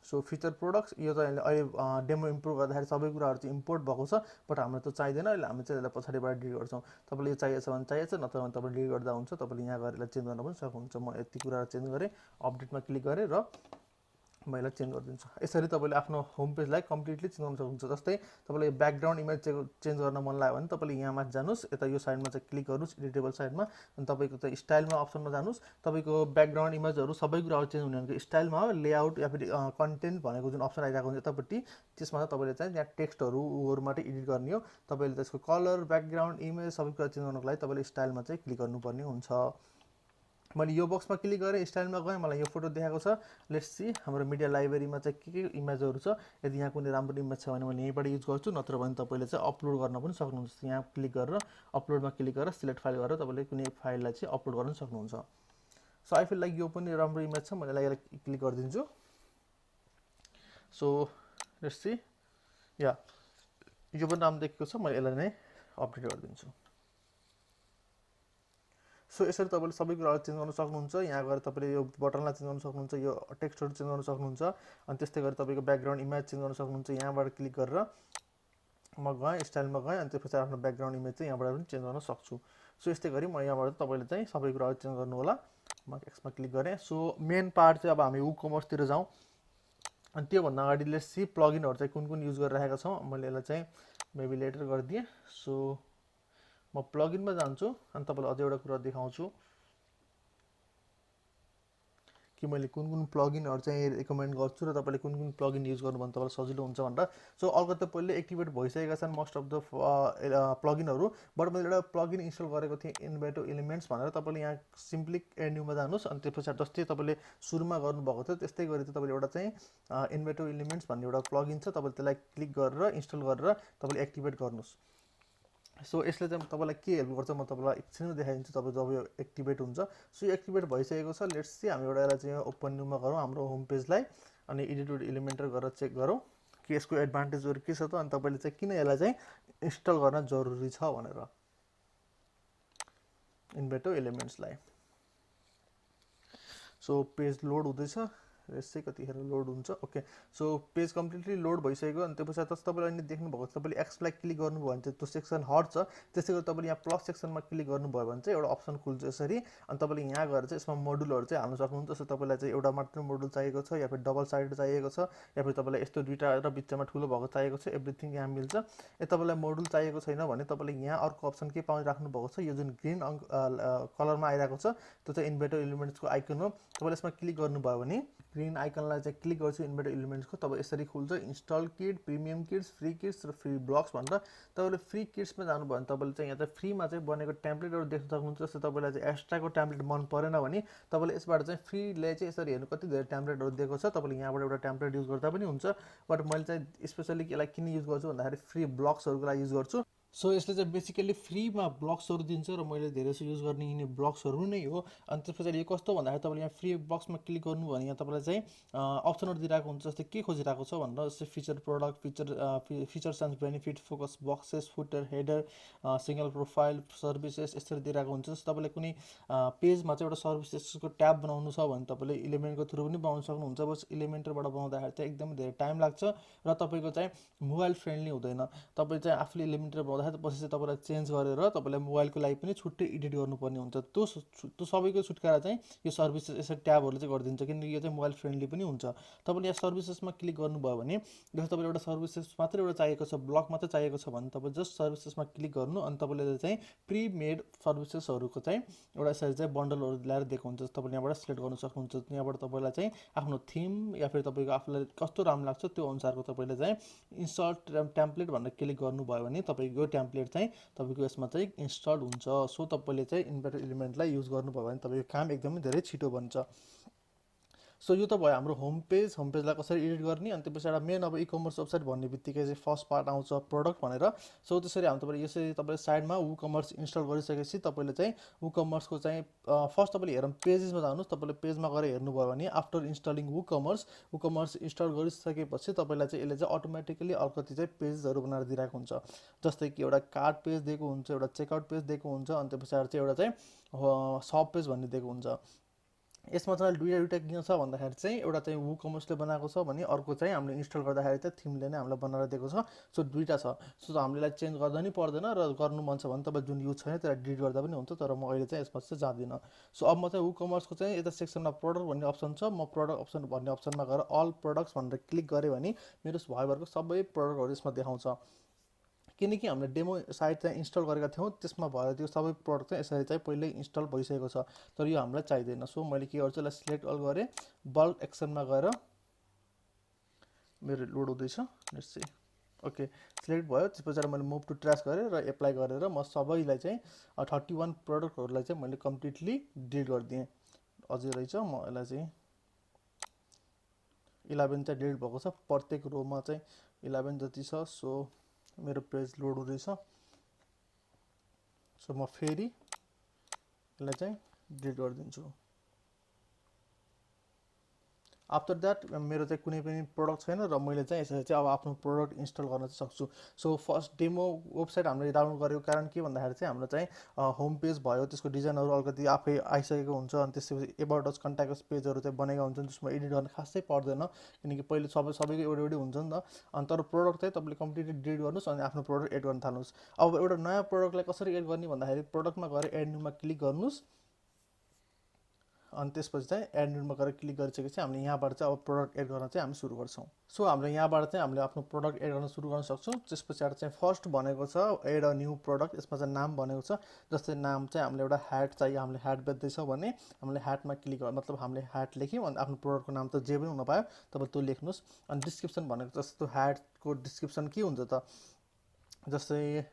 सो फिचर प्रोडक्ट्स यो चाहिँ अहिले डेमो इम्प्रुभ गर्दाखेरि सबै कुराहरू चाहिँ इम्पोर्ट भएको छ, बट हामीलाई त चाहिँदैन। अहिले हामी चाहिँ यसलाई पछाडिबाट डिलिट गर्छौँ। तपाईँले यो चाहिएछ भने चाहिएछ, नत्र भने तपाईँले डिलिट गर्दा हुन्छ। तपाईँले यहाँ गएर यसलाई चेन्ज गर्न पनि सक्नुहुन्छ। म यति कुराहरू चेन्ज गरेँ, अपडेटमा क्लिक गरेँ र म यसलाई चेन्ज गरिदिन्छु। यसरी तपाईँले आफ्नो होम पेजलाई कम्प्लिटली चेन्ज गर्न सक्नुहुन्छ। जस्तै तपाईँले ब्याकग्राउन्ड इमेज चेन्ज गर्न मन लाग्यो भने तपाईँले यहाँ माथि जानुहोस्, यता यो साइडमा चाहिँ क्लिक गर्नुहोस् एडिटेबल साइडमा, अनि तपाईँको चाहिँ स्टाइलमा अप्सनमा जानुहोस्। तपाईँको ब्याकग्राउन्ड इमेजहरू सबै कुराहरू चेन्ज हुने भनेको स्टाइलमा हो, लेआउट या फिर कन्टेन्ट भनेको जुन अप्सन आइरहेको हुन्छ यतापट्टि, त्यसमा चाहिँ तपाईँले चाहिँ यहाँ टेक्स्टहरू मात्रै एडिट गर्ने हो। तपाईँले त्यसको कलर, ब्याकग्राउन्ड, इमेज सबै कुरा चेन्ज गर्नको लागि तपाईँले स्टाइलमा चाहिँ क्लिक गर्नुपर्ने हुन्छ। मैले यो बक्समा क्लिक गरेँ, स्टाइलमा गएँ, मलाई यो फोटो देखाएको छ। लेट्स सी हाम्रो मिडिया लाइब्रेरीमा चाहिँ के इमेजहरू छ। यदि यहाँ कुनै राम्रो इमेज छ भने मैले यहीँबाट युज गर्छु, नत्र भने तपाईँले चाहिँ अपलोड गर्न पनि सक्नुहुन्छ। यहाँ क्लिक गरेर अपलोडमा क्लिक गरेर सिलेक्ट फाइल गरेर तपाईँले कुनै फाइललाई चाहिँ अपलोड गर्न सक्नुहुन्छ। सो आई फिल लाइक यो पनि राम्रो इमेज छ, मैले यसलाई क्लिक गरिदिन्छु। सो लेट्स सी, या यो पनि नाम देखेको छ, मैले यसलाई नै अपडेट गरिदिन्छु। सो यसरी तपाईँले सबै कुराहरू चेन्ज गर्न सक्नुहुन्छ। यहाँ गएर तपाईँले यो बटनलाई चेन्ज गर्न सक्नुहुन्छ, यो टेक्स्टहरू चेन्ज गर्न सक्नुहुन्छ, अनि त्यस्तै गरी तपाईँको ब्याकग्राउन्ड इमेज चेन्ज गर्न सक्नुहुन्छ। यहाँबाट क्लिक गरेर म गएँ, स्टाइलमा गएँ, अनि त्यसपछि आफ्नो ब्याकग्राउन्ड इमेज चाहिँ यहाँबाट पनि चेन्ज गर्न सक्छु। सो यस्तै गरी म यहाँबाट तपाईँले चाहिँ सबै कुराहरू चेन्ज गर्नु होला। म एक्समा क्लिक गरेँ। सो मेन पार्ट चाहिँ अब हामी वुकमर्सतिर जाउँ। अनि त्योभन्दा अगाडि लेट्स सी प्लगइनहरू चाहिँ कुन कुन युज गरिरहेका छौँ। मैले यसलाई चाहिँ मेबी लेटर गरिदिएँ। सो म प्लगइनमा जान्छु अनि तपाईँलाई अझै एउटा कुरा देखाउँछु कि मैले कुन प्लगइनहरू चाहिँ रिकमेन्ड गर्छु र तपाईँले कुन प्लगइन युज गर्नु भने तपाईँलाई सजिलो हुन्छ भनेर। सो अर्को त पहिले एक्टिभेट भइसकेका छन् मोस्ट अफ द प्लगइनहरू, बट मैले एउटा प्लगइन इन्स्टल गरेको थिएँ इन्भेटो एलिमेन्ट्स भनेर। तपाईँले यहाँ सिम्पली एड न्यूमा जानुहोस् अनि त्यस पछाडि जस्तै तपाईँले सुरुमा गर्नुभएको थियो त्यस्तै गरी चाहिँ तपाईँले एउटा चाहिँ इन्भेटो एलिमेन्ट्स भन्ने एउटा प्लगइन छ, तपाईँले त्यसलाई क्लिक गरेर इन्स्टल गरेर तपाईँले एक्टिभेट गर्नुहोस्। सो यसले चाहिँ तपाईँलाई के हेल्प गर्छ म तपाईँलाई एकछिनमा देखाइदिन्छु तपाईँ जब यो एक्टिभेट हुन्छ। सो यो एक्टिभेट भइसकेको छ। लेट्स सी हामी एउटा यसलाई चाहिँ ओपन न्यूमा गरौँ हाम्रो होम पेजलाई अनि एडिट एलिमेन्टर गरेर चेक गरौँ कि यसको एडभान्टेजहरू के छ त, अनि तपाईँले चाहिँ किन यसलाई चाहिँ इन्स्टल गर्न जरुरी छ भनेर इन्भेटो एलिमेन्ट्सलाई। सो पेज लोड हुँदैछ, यसै कतिखेर लोड हुन्छ। Okay, so page completely load भइसक्यो। अनि त्यो पछाडि तपाईँले अहिले देख्नुभएको छ तपाईँले एक्सलाई क्लिक गर्नुभयो भने चाहिँ त्यो सेक्सन हट्छ। त्यसै गरी तपाईँले यहाँ प्लस सेक्सनमा क्लिक गर्नुभयो भने चाहिँ एउटा अप्सन खुल्छ यसरी, अनि तपाईँले यहाँ गएर चाहिँ यसमा मोडुलहरू चाहिँ हाल्नु सक्नुहुन्छ। जस्तो तपाईँलाई चाहिँ एउटा मात्र मोडुल चाहिएको छ या फिर डबल साइड चाहिएको छ या फिर तपाईँलाई यस्तो दुईवटा र बिचमा ठुलो भएको चाहिएको छ, एभ्रिथिङ यहाँ मिल्छ। तपाईँलाई मोडुल चाहिएको छैन भने तपाईँले यहाँ अर्को अप्सन के पाइराख्नु भएको छ, यो जुन ग्रिन कलरमा आइरहेको छ त्यो चाहिँ इन्भेटो एलिमेन्ट्सको आइकन हो। तपाईँले यसमा क्लिक गर्नुभयो भने ग्रिन आइकनलाई चाहिँ क्लिक गर्छु इन्भेटो एलिमेन्ट्सको, तब यसरी खुल्छ इन्स्टल किट, प्रिमियम किट्स, फ्री किट्स र फ्री ब्लक्स भनेर। तपाईँले फ्री किट्समा जानुभयो भने तपाईँले चाहिँ यहाँ चाहिँ फ्रीमा चाहिँ बनेको टेम्प्लेटहरू देख्न सक्नुहुन्छ। जस्तो तपाईँलाई चाहिँ एक्स्ट्राको टेम्प्लेट मन परेन भने तपाईँले यसबाट चाहिँ फ्रीले चाहिँ यसरी हेर्नु कति धेरै टेम्प्लेटहरू दिएको छ, तपाईँले यहाँबाट एउटा टेम्प्लेट युज गर्दा पनि हुन्छ। बट मैले चाहिँ स्पेसली यसलाई किन युज गर्छु भन्दाखेरि फ्री ब्लक्सहरूको लागि युज गर्छु। सो यसले चाहिँ बेसिकली फ्रीमा ब्लक्सहरू दिन्छ र मैले धेरै जस्तो युज गर्ने यिनी ब्लक्सहरू नै हो। अनि त्यस पछाडि यो कस्तो भन्दाखेरि तपाईँले यहाँ फ्री ब्लक्समा क्लिक गर्नुभयो भने यहाँ तपाईँलाई चाहिँ अप्सनहरू दिइरहेको हुन्छ। जस्तै के खोजिरहेको छ भनेर, जस्तै feature product, features and benefit, focus boxes, footer, header, single profile, services यसरी दिइरहेको हुन्छ। जस्तो तपाईँले कुनै पेजमा चाहिँ एउटा सर्भिसेसको ट्याब बनाउनु छ भने तपाईँले इलिमेन्टको थ्रु पनि बनाउन सक्नुहुन्छ। बस इलिमेन्टरबाट बनाउँदाखेरि चाहिँ एकदमै धेरै टाइम लाग्छ र तपाईँको चाहिँ मोबाइल फ्रेन्डली हुँदैन। तपाईँ चाहिँ आफूले इलिमेन्टर पछि चाहिँ तपाईँलाई चेन्ज गरेर तपाईँलाई मोबाइलको लागि पनि छुट्टै एडिट गर्नुपर्ने हुन्छ। त्यो सबैको छुटकारा चाहिँ यो सर्भिसेस यसरी ट्याबहरूले चाहिँ गरिदिन्छ, किनकि यो चाहिँ मोबाइल फ्रेन्डली पनि हुन्छ। तपाईँले यहाँ सर्भिसेसमा क्लिक गर्नुभयो भने जस्तो तपाईँले एउटा सर्भिसेस मात्रै एउटा चाहिएको छ, ब्लक मात्रै चाहिएको छ भने तपाईँ जस्ट सर्भिसेसमा क्लिक गर्नु अनि तपाईँले चाहिँ प्री मेड सर्भिसेसहरूको चाहिँ एउटा यसरी चाहिँ बन्डलहरू ल्याएर दिएको हुन्छ। तपाईँले यहाँबाट सिलेक्ट गर्नु सक्नुहुन्छ। यहाँबाट तपाईँलाई चाहिँ आफ्नो थिम या फिर तपाईँको आफूलाई कस्तो राम्रो लाग्छ त्यो अनुसारको तपाईँले चाहिँ इन्स्टल टेम्प्लेट भनेर क्लिक गर्नुभयो भने तपाईँको टेम्प्लेट चाहिँ तपाईँको यसमा चाहिँ इन्स्टल हुन्छ। सो तपाईँले चाहिँ इन्भेटो एलिमेन्टलाई युज गर्नुभयो भने तपाईँको काम एकदमै धेरै छिटो बन्छ। सो यो त भयो हाम्रो होम पेजलाई कसरी एडिट गर्ने। अनि त्यो पछाडि मेन अब इकमर्स वेबसाइट भन्ने बित्तिकै चाहिँ फर्स्ट पार्ट आउँछ प्रडक्ट भनेर। सो त्यसरी हामी तपाईँले यसरी तपाईँले साइडमा वुकमर्स इन्स्टल गरिसकेपछि तपाईँले चाहिँ वुकमर्सको चाहिँ फर्स्ट तपाईँले हेरौँ पेजेसमा जानुहोस्। तपाईँले पेजमा गएर हेर्नुभयो भने आफ्टर इन्स्टलिङ वुकमर्स इन्स्टल गरिसकेपछि तपाईँलाई चाहिँ यसले चाहिँ अटोमेटिकली अलिकति चाहिँ पेजेसहरू बनाएर दिइरहेको हुन्छ। जस्तै कि एउटा कार्ड पेज दिएको हुन्छ, एउटा चेकआउट पेज दिएको हुन्छ, अनि त्यो पछाडि चाहिँ एउटा चाहिँ सब पेज भन्ने दिएको हुन्छ। यसमा चाहिँ दुईवटा किन छ भन्दाखेरि चाहिँ एउटा चाहिँ वुकमर्सले बनाएको छ भने अर्को चाहिँ हामीले इन्स्टल गर्दाखेरि चाहिँ थिमले नै हामीलाई बनाएर दिएको छ। सो दुईवटा छ। सो हामीले चेन्ज गर्दा नि पर्दैन र गर्नु मन छ भने तपाईँ जुन युज छैन त्यसलाई डिलिट गर्दा पनि हुन्छ। तर म अहिले चाहिँ यसमा चाहिँ जाँदिनँ। सो अब म चाहिँ वुकमर्सको चाहिँ यता सेक्सनमा प्रडक्ट भन्ने अप्सन छ, म प्रडक्ट अप्सन भन्ने अप्सनमा गएर अल प्रडक्ट्स भनेर क्लिक गरेँ भने मेरो भरभरको सबै प्रडक्टहरू यसमा देखाउँछ। किनकि हामीले डेमो साइट चाहिँ इन्स्टल गरेका थियौँ त्यसमा भएर त्यो सबै प्रडक्ट चाहिँ यसरी चाहिँ पहिल्यै इन्स्टल भइसकेको छ, तर यो हामीलाई चाहिँदैन। सो मैले के गर्छु यसलाई सिलेक्ट अल गरेँ, बल्क एक्सनमा गएर मेरो लोड हुँदैछ लेट्स सी। ओके, सिलेक्ट भयो। त्यस पछाडि मैले मुभ टु ट्र्यास गरेँ र एप्लाई गरेर म सबैलाई चाहिँ 31 प्रडक्टहरूलाई चाहिँ मैले कम्प्लिटली डिलिट गरिदिएँ। अझै रहेछ, म यसलाई चाहिँ 11 चाहिँ डिलिट भएको छ, प्रत्येक रोमा चाहिँ 11 जति छ। सो मेरो पेज लोड हुँदैछ। सो म फेरि यसलाई चाहिँ डिलिट गरिदिन्छु। आफ्टर द्याट मेरो चाहिँ कुनै पनि प्रोडक्ट छैन र मैले चाहिँ यसरी चाहिँ अब आफ्नो प्रोडक्ट इन्स्टल गर्न चाहिँ सक्छु। सो फर्स्ट डेमो वेबसाइट हामीले डाउनलोड गरेको कारण के भन्दाखेरि चाहिँ हाम्रो चाहिँ होम पेज भयो, त्यसको डिजाइनहरू अलिकति आफै आइसकेको हुन्छ। अनि त्यसपछि एबाउट अस, कन्ट्याक्ट अस पेजहरू चाहिँ बनेका हुन्छन् जसमा एडिट गर्न खासै पर्दैन, किनकि पहिले सबैको एउटै हुन्छ नि त। अनि तर प्रोडक्ट चाहिँ तपाईँले कम्प्लिटली डिलिट गर्नुहोस् अनि आफ्नो प्रोडक्ट एड गर्न थाल्नुहोस्। अब एउटा नयाँ प्रोडक्टलाई कसरी एड गर्ने भन्दाखेरि प्रोडक्टमा गएर एड न्यूमा क्लिक गर्नुहोस् अनि त्यसपछि चाहिँ एड न्यूमा गएर क्लिक गरिसकेपछि हामीले यहाँबाट चाहिँ अब प्रोडक्ट एड गर्न चाहिँ हामी सुरु गर्छौँ। सो हाम्रो यहाँबाट चाहिँ हामीले आफ्नो प्रोडक्ट एड गर्न सुरु गर्न सक्छौँ। त्यस पछाडि चाहिँ फर्स्ट भनेको छ एड अ न्यू प्रोडक्ट। यसमा चाहिँ नाम भनेको छ, जस्तै नाम चाहिँ हामीले एउटा ह्याट चाहियो, हामीले ह्याट बेच्दैछौँ भने हामीले ह्याटमा क्लिक गर्नु, मतलब हामीले ह्याट लेख्यौँ अनि आफ्नो प्रोडक्टको नाम त जे पनि हुन पायो, तपाईँ त्यो लेख्नुहोस्। अनि डिस्क्रिप्सन भनेको जस्तो ह्याटको डिस्क्रिप्सन के हुन्छ त, जस्तै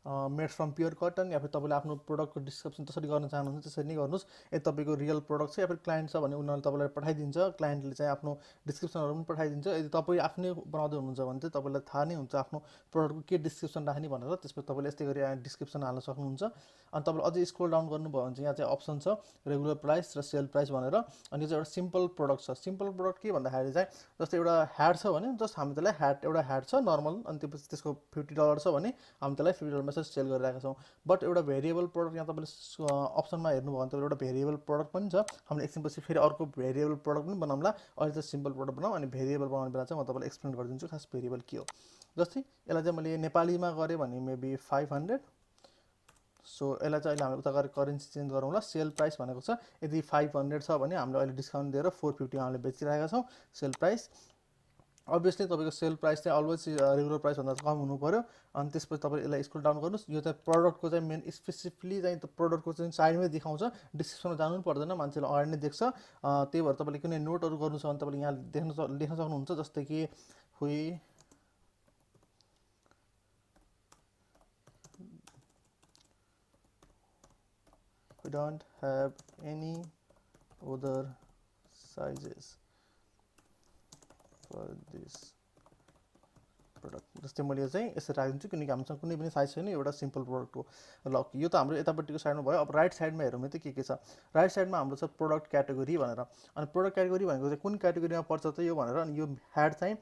मेड फ्रम प्योर कटन, या फिर तपाईँले आफ्नो प्रोडक्टको डिस्क्रिप्सन त्यसरी गर्न चाहनुहुन्छ त्यसरी नै गर्नुहोस्। यदि तपाईँको रियल प्रोडक्ट छ या फिर क्लाइन्ट छ भने उनीहरूले तपाईँलाई पठाइदिन्छ, क्लाइन्टले चाहिँ आफ्नो डिस्क्रिप्सनहरू पनि पठाइदिन्छ। यदि तपाईँ आफ्नै बनाउँदै हुनुहुन्छ भने चाहिँ तपाईँलाई थाहा नै हुन्छ आफ्नो प्रोडक्टको के डिस्क्रिप्सन राख्ने भनेर। त्यसपछि तपाईँले यस्तै गरी डिस्क्रिप्सन हाल्न सक्नुहुन्छ। अनि तपाईँले अझै स्क्रोल डाउन गर्नुभयो भने चाहिँ यहाँ चाहिँ अप्सन छ रेगुलर प्राइस र सेल प्राइस भनेर। अनि यो चाहिँ एउटा सिम्पल प्रोडक्ट छ। सिम्पल प्रोडक्ट के भन्दाखेरि चाहिँ जस्तै एउटा ह्याट छ भने जस्ट हामी त्यसलाई एउटा ह्याट छ नर्मल, अनि त्यसपछि त्यसको $50 छ भने हामी त्यसलाई $50 सेल गरिरहेका छौँ। बट एउटा भेरिएबल प्रोडक्ट यहाँ तपाईँले अप्सनमा हेर्नुभयो भने तपाईँले एउटा भेरिएबल प्रोडक्ट पनि छ। हामीले एकछिनपछि फेरि अर्को भेरिएबल प्रोडक्ट पनि बनाउँला। अहिले चाहिँ सिम्पल प्रोडक्ट बनाऊँ, अनि भेरिएबल बनाउने बेला चाहिँ म तपाईँलाई एक्सप्लेन गरिदिन्छु खास भेरिएबल के हो। जस्तै यसलाई चाहिँ मैले नेपालीमा गरेँ भने मेबी 500। सो यसलाई चाहिँ अहिले हामीले उता गरेर करेन्सी चेन्ज गरौँला। सेल प्राइस भनेको छ यदि 500 छ भने हामीले अहिले डिस्काउन्ट दिएर 450 हामीले बेचिरहेका छौँ सेल प्राइस। अभियसली तपाईँको सेल प्राइस चाहिँ अलवेज रेगुलर प्राइसभन्दा कम हुनु पऱ्यो। अनि त्यसपछि तपाईँ यसलाई स्क्रोल डाउन गर्नुहोस्। यो चाहिँ प्रोडक्टको चाहिँ मेन स्पेसिफिकली चाहिँ प्रोडक्टको चाहिँ साइडमै देखाउँछ, डिस्क्रिप्सनमा जानु पनि पर्दैन, मान्छेले अगाडि नै देख्छ। त्यही भएर तपाईँले कुनै नोटहरू गर्नु छ भने तपाईँले यहाँ लेख्न सक्नुहुन्छ। जस्तै कि we don't have any other sizes for this product. जस्तै मैले चाहिँ यसरी राखिदिन्छु किनकि हामीसँग कुनै पनि साइज छैन, एउटा सिम्पल प्रोडक्ट हो। ल यो त हाम्रो यतापट्टिको साइडमा भयो। अब राइट साइडमा हेरौँ त के छ। राइट साइडमा हाम्रो छ प्रोडक्ट क्याटेगोरी भनेर। अनि प्रोडक्ट क्याटेगोरी भनेको चाहिँ कुन क्याटेगोरीमा पर्छ त यो भनेर। अनि यो ह्याट चाहिँ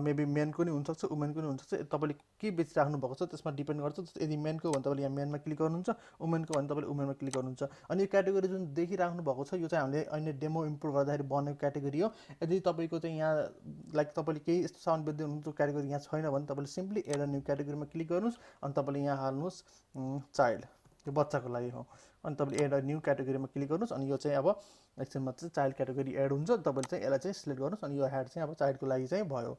मेबी मेनको नि हुनसक्छ, वुमेनको नि हुनसक्छ। तपाईँले के बेचिराख्नु भएको छ त्यसमा डिपेन्ड गर्छ। यदि मेनको हो भने तपाईँले यहाँ मेनमा क्लिक गर्नुहुन्छ, वुमेनको भने तपाईँले वुमेनमा क्लिक गर्नुहुन्छ। अनि यो क्याटेगोरी जुन देखिराख्नु भएको छ यो चाहिँ हामीले अहिले डेमो इम्प्रुभ गर्दाखेरि बनेको क्याटेगोरी हो। यदि तपाईँको चाहिँ यहाँ लाइक तपाईँले केही यस्तो सामान बेच्दै हुनुहुन्छ त्यो क्याटेगोरी यहाँ छैन भने तपाईँले सिम्पली एड अ न्यू क्याटेगोरीमा क्लिक गर्नुहोस्। अनि तपाईँले यहाँ हाल्नुहोस् चाइल्ड, यो बच्चाको लागि हो। अनि तपाईँले एड अ न्यू क्याटेगोरीमा क्लिक गर्नुहोस्। अनि यो चाहिँ अब एकछिनमा चाहिँ चाइल्ड क्याटेगोरी एड हुन्छ। तपाईँले चाहिँ यसलाई चाहिँ सिलेक्ट गर्नुहोस्। अनि यो ह्याट चाहिँ अब चाइल्डको लागि चाहिँ भयो।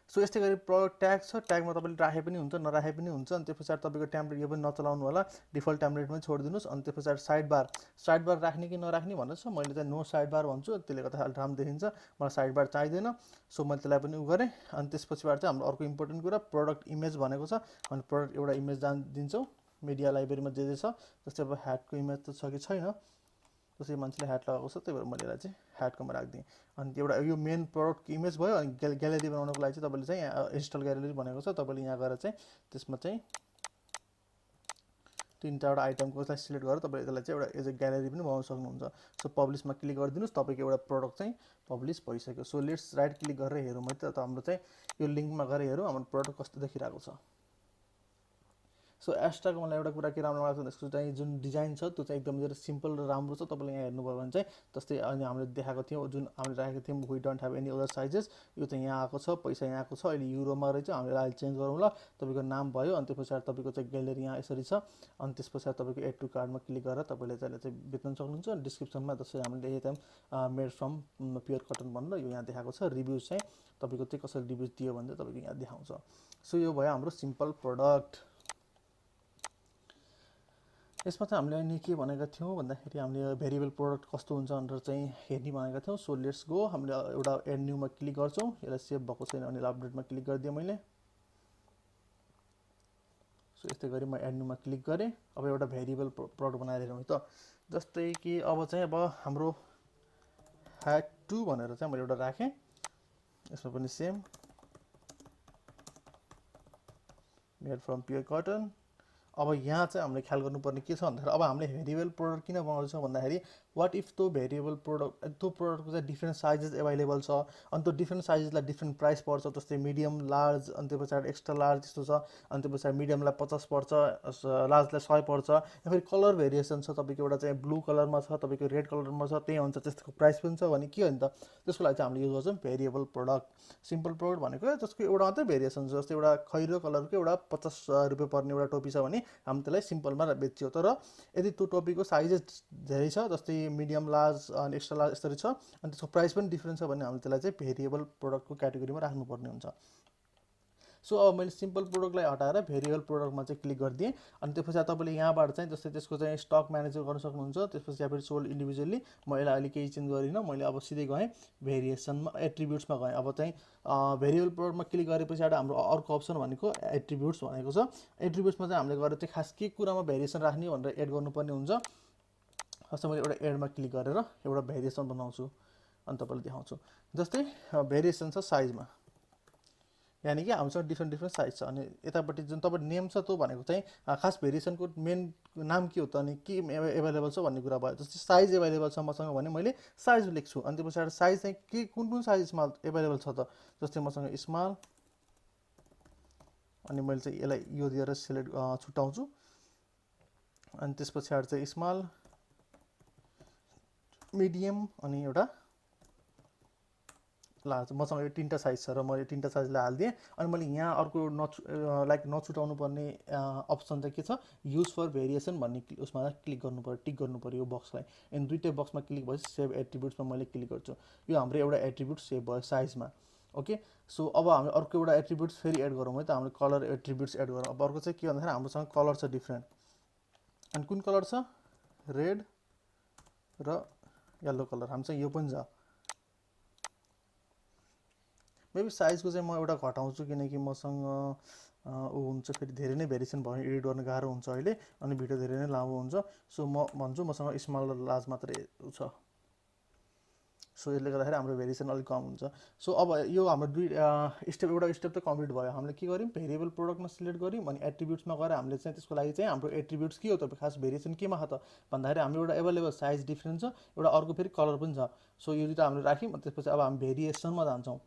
सो यस्तै गरी प्रोडक्ट ट्याग छ, ट्यागमा तपाईँले राखे पनि हुन्छ नराखे पनि हुन्छ। अनि त्यो पछाडि तपाईँको टेम्प्लेट यो पनि नचलाउनु होला, डिफल्ट टेम्प्लेटमै छोडिदिनुहोस्। अनि त्यो पछाडि साइड बार राख्ने कि नराख्ने भनेर छ। मैले चाहिँ नो साइड बार भन्छु, त्यसले गर्दा राम्रो देखिन्छ, मलाई साइड बार चाहिँदैन। सो मैले त्यसलाई पनि गरेँ। अनि त्यसपछिबाट चाहिँ हाम्रो अर्को इम्पोर्टेन्ट कुरा प्रोडक्ट इमेज भनेको छ। अनि प्रोडक्ट एउटा इमेज दिन्छौँ मिडिया लाइब्रेरीमा जे छ। जस्तै अब ह्याटको इमेज त छ कि छैन, जस्तै मान्छेले ह्याट लगाएको छ, त्यही भएर मैले यसलाई चाहिँ ह्याटकोमा राखिदिएँ। अनि एउटा यो मेन प्रोडक्टको इमेज भयो। अनि ग्यालेरी बनाउनको लागि चाहिँ तपाईँले चाहिँ यहाँ इन्स्टल ग्यालेरी भनेको छ, तपाईँले यहाँ गएर चाहिँ त्यसमा चाहिँ 3वटा आइटमको चाहिँ सिलेक्ट गरेर तपाईँले त्यसलाई चाहिँ एउटा एज अ ग्यालेरी पनि बनाउन सक्नुहुन्छ। सो पब्लिसमा क्लिक गरिदिनुहोस्, तपाईँको एउटा प्रोडक्ट चाहिँ पब्लिस भइसक्यो। सो लेट्स राइट क्लिक गरेर हेरौँ है त हाम्रो चाहिँ यो लिङ्कमा गएर हेरौँ हाम्रो प्रोडक्ट कस्तो देखिरहेको छ। सो एस्ट्राको मलाई एउटा कुरा के राम्रो लाग्छ भने यसको चाहिँ जुन डिजाइन छ त्यो चाहिँ एकदम सिम्पल र राम्रो छ। तपाईँले यहाँ हेर्नुभयो भने चाहिँ जस्तै अनि हामीले देखाएको थियौँ, जुन हामीले राखेको थियौँ we don't have any other sizes, यो चाहिँ यहाँ आएको छ, पैसा यहाँ आएको छ। अहिले युरोमा रहेछ, हामीले अहिले चेन्ज गरौँला। तपाईँको नाम भयो। अनि त्यो पछाडि तपाईँको चाहिँ ग्यालेरी यहाँ यसरी छ। अनि त्यस पछाडि तपाईँको एड टु कार्डमा क्लिक गरेर तपाईँले चाहिँ बेच्न सक्नुहुन्छ। डिस्क्रिप्सनमा जस्तै हामीले लेखेको थियौँ मेड फ्रम प्योर कटन भनेर, यो यहाँ देखाएको छ। रिभ्युज चाहिँ तपाईँको चाहिँ कसरी रिभ्युज दियो भने चाहिँ तपाईँको यहाँ देखाउँछ। सो यो भयो हाम्रो सिम्पल प्रोडक्ट। यसमा चाहिँ हामीले अहिले के भनेका थियौँ भन्दाखेरि हामीले भेरिएबल प्रोडक्ट कस्तो हुन्छ भनेर चाहिँ हेर्ने भनेका थियौँ। सो लेट्स गो, हामीले एउटा एड न्यूमा क्लिक गर्छौँ। यसलाई सेभ भएको छैन भने अपडेटमा क्लिक गरिदिएँ मैले। सो यस्तै गरी म एड न्यूमा क्लिक गरेँ। अब एउटा भेरिएबल प्रोडक्ट बनाएर हेरौँ है त। जस्तै कि अब चाहिँ अब हाम्रो ह्याट 2 भनेर चाहिँ मैले एउटा राखेँ। यसमा पनि same made from pure cotton. अब यहाँ चाहिँ हामीले ख्याल गर्नुपर्ने के छ भन्दाखेरि अब हामीले भेरिएबल प्रोडक्ट किन बनाउँछौँ भन्दाखेरि वाट इफ त्यो भेरिएबल प्रोडक्ट त्यो प्रोडक्टको चाहिँ डिफ्रेन्ट साइजेस एभाइलेबल छ अनि त्यो डिफ्रेन्ट साइजेसलाई डिफ्रेन्ट प्राइस पर्छ जस्तै मिडियम लार्ज अनि त्यो पछाडि एक्स्ट्रा लार्ज त्यस्तो छ अनि त्यो पछाडि मिडियमलाई 50 पर्छ लार्जलाई 100 पर्छ या फेरि कलर भेरिएसन छ तपाईँको एउटा चाहिँ ब्लू कलरमा छ तपाईँको रेड कलरमा छ त्यही अनुसार त्यसको प्राइस पनि छ भने के हो नि त त्यसको लागि चाहिँ हामीले युज गर्छौँ भेरिएबल प्रोडक्ट सिम्पल प्रोडक्ट भनेको त्यसको एउटा मात्रै भेरिएसन छ जस्तै एउटा खैरो कलरको एउटा 50 रुपियाँ पर्ने एउटा टोपी छ भने हामी त्यसलाई सिम्पलमा बेच्यो तर यदि त्यो टोपीको साइजेस धेरै छ जस्तै मिडियम लार्ज अनि एक्स्ट्रा लार्ज यसरी छ अनि त्यसको प्राइस पनि डिफ्रेन्ट छ भने हामीले त्यसलाई चाहिँ भेरिएबल प्रोडक्टको क्याटेगोरीमा राख्नुपर्ने हुन्छ सो अब मैले सिम्पल प्रोडक्टलाई हटाएर भेरिएबल प्रोडक्टमा चाहिँ क्लिक गरिदिएँ अनि त्यस पछाडि तपाईँले यहाँबाट चाहिँ जस्तै त्यसको चाहिँ स्टक म्यानेजर गर्न सक्नुहुन्छ त्यसपछि या फेरि सोल्ड इन्डिभिजुअली म यसलाई अहिले केही चेन्ज गरिनँ मैले अब सिधै गएँ भेरिएसनमा एट्रिब्युट्समा गएँ अब चाहिँ भेरिएबल प्रोडक्टमा क्लिक गरे पछाडि हाम्रो अर्को अप्सन भनेको एट्रिब्युट्स भनेको छ एट्रिब्युट्समा चाहिँ हामीले गएर चाहिँ खास के कुरामा भेरिएसन राख्ने भनेर एड गर्नुपर्ने हुन्छ जस्तै मैले एउटा एडमा क्लिक गरेर एउटा भेरिएसन बनाउँछु अनि तपाईँलाई देखाउँछु जस्तै भेरिएसन छ साइजमा यानि कि हामीसँग डिफ्रेन्ट साइज छ अनि यतापट्टि जुन तपाईँ नेम छ त्यो भनेको चाहिँ खास भेरिएसनको मेन नाम के हो त अनि के एभाइलेबल छ भन्ने कुरा भयो जस्तै साइज एभाइलेबल छ मसँग भने मैले साइज लेख्छु अनि त्यो पछाडि साइज चाहिँ के कुन साइजमा एभाइलेबल छ त जस्तै मसँग स्मल अनि मैले चाहिँ यसलाई यो दिएर सिलेक्ट छुट्याउँछु अनि त्यस पछाडि चाहिँ स्मल मिडियम अनि एउटा लार्ज मसँग यो तिनवटा साइज छ र मैले तिनवटा साइजलाई हालिदिएँ अनि मैले यहाँ अर्को नछुटाउनु पर्ने अप्सन चाहिँ के छ युज फर भेरिएसन भन्ने उसमा क्लिक गर्नु पऱ्यो टिक गर्नु पऱ्यो यो बक्सलाई अनि दुईटै बक्समा क्लिक भएपछि सेभ एट्रिब्युट्समा मैले क्लिक गर्छु यो हाम्रो एउटा एट्रिब्युट सेभ भयो साइजमा ओके सो अब हामी अर्को एउटा एट्रिब्युट्स फेरि एड गरौँ है त हामीले कलर एट्रिब्युट्स एड गरौँ अब अर्को चाहिँ के भन्दाखेरि हाम्रोसँग कलर छ डिफ्रेन्ट अनि कुन कलर छ रेड र येल्लो कलर हामीसँग यो पनि छ मेबी साइजको चाहिँ म एउटा घटाउँछु किनकि मसँग ऊ हुन्छ फेरि धेरै नै भेरिएसन भयो एडिट गर्न गाह्रो हुन्छ अहिले अनि भिडियो धेरै नै लामो हुन्छ सो म भन्छु मसँग स्मल र लार्ज मात्रै छ सो यसले गर्दाखेरि हाम्रो भेरिएसन अलिक कम हुन्छ सो अब यो हाम्रो दुई एउटा स्टेप त कम्प्लिट भयो हामीले के गर्यौँ भेरिएबल प्रोडक्टमा सिलेक्ट गऱ्यौँ अनि एट्रिब्युट्समा गएर हामीले चाहिँ त्यसको लागि चाहिँ हाम्रो एट्रिब्युट्स के हो त खास भेरिएसन केमा छ त भन्दाखेरि हाम्रो एउटा एभाइलेबल साइज डिफ्रेन्ट छ एउटा अर्को फेरि कलर पनि छ सो यो दुइटा हामीले राख्यौँ त्यसपछि अब हामी भेरिएसनमा जान्छौँ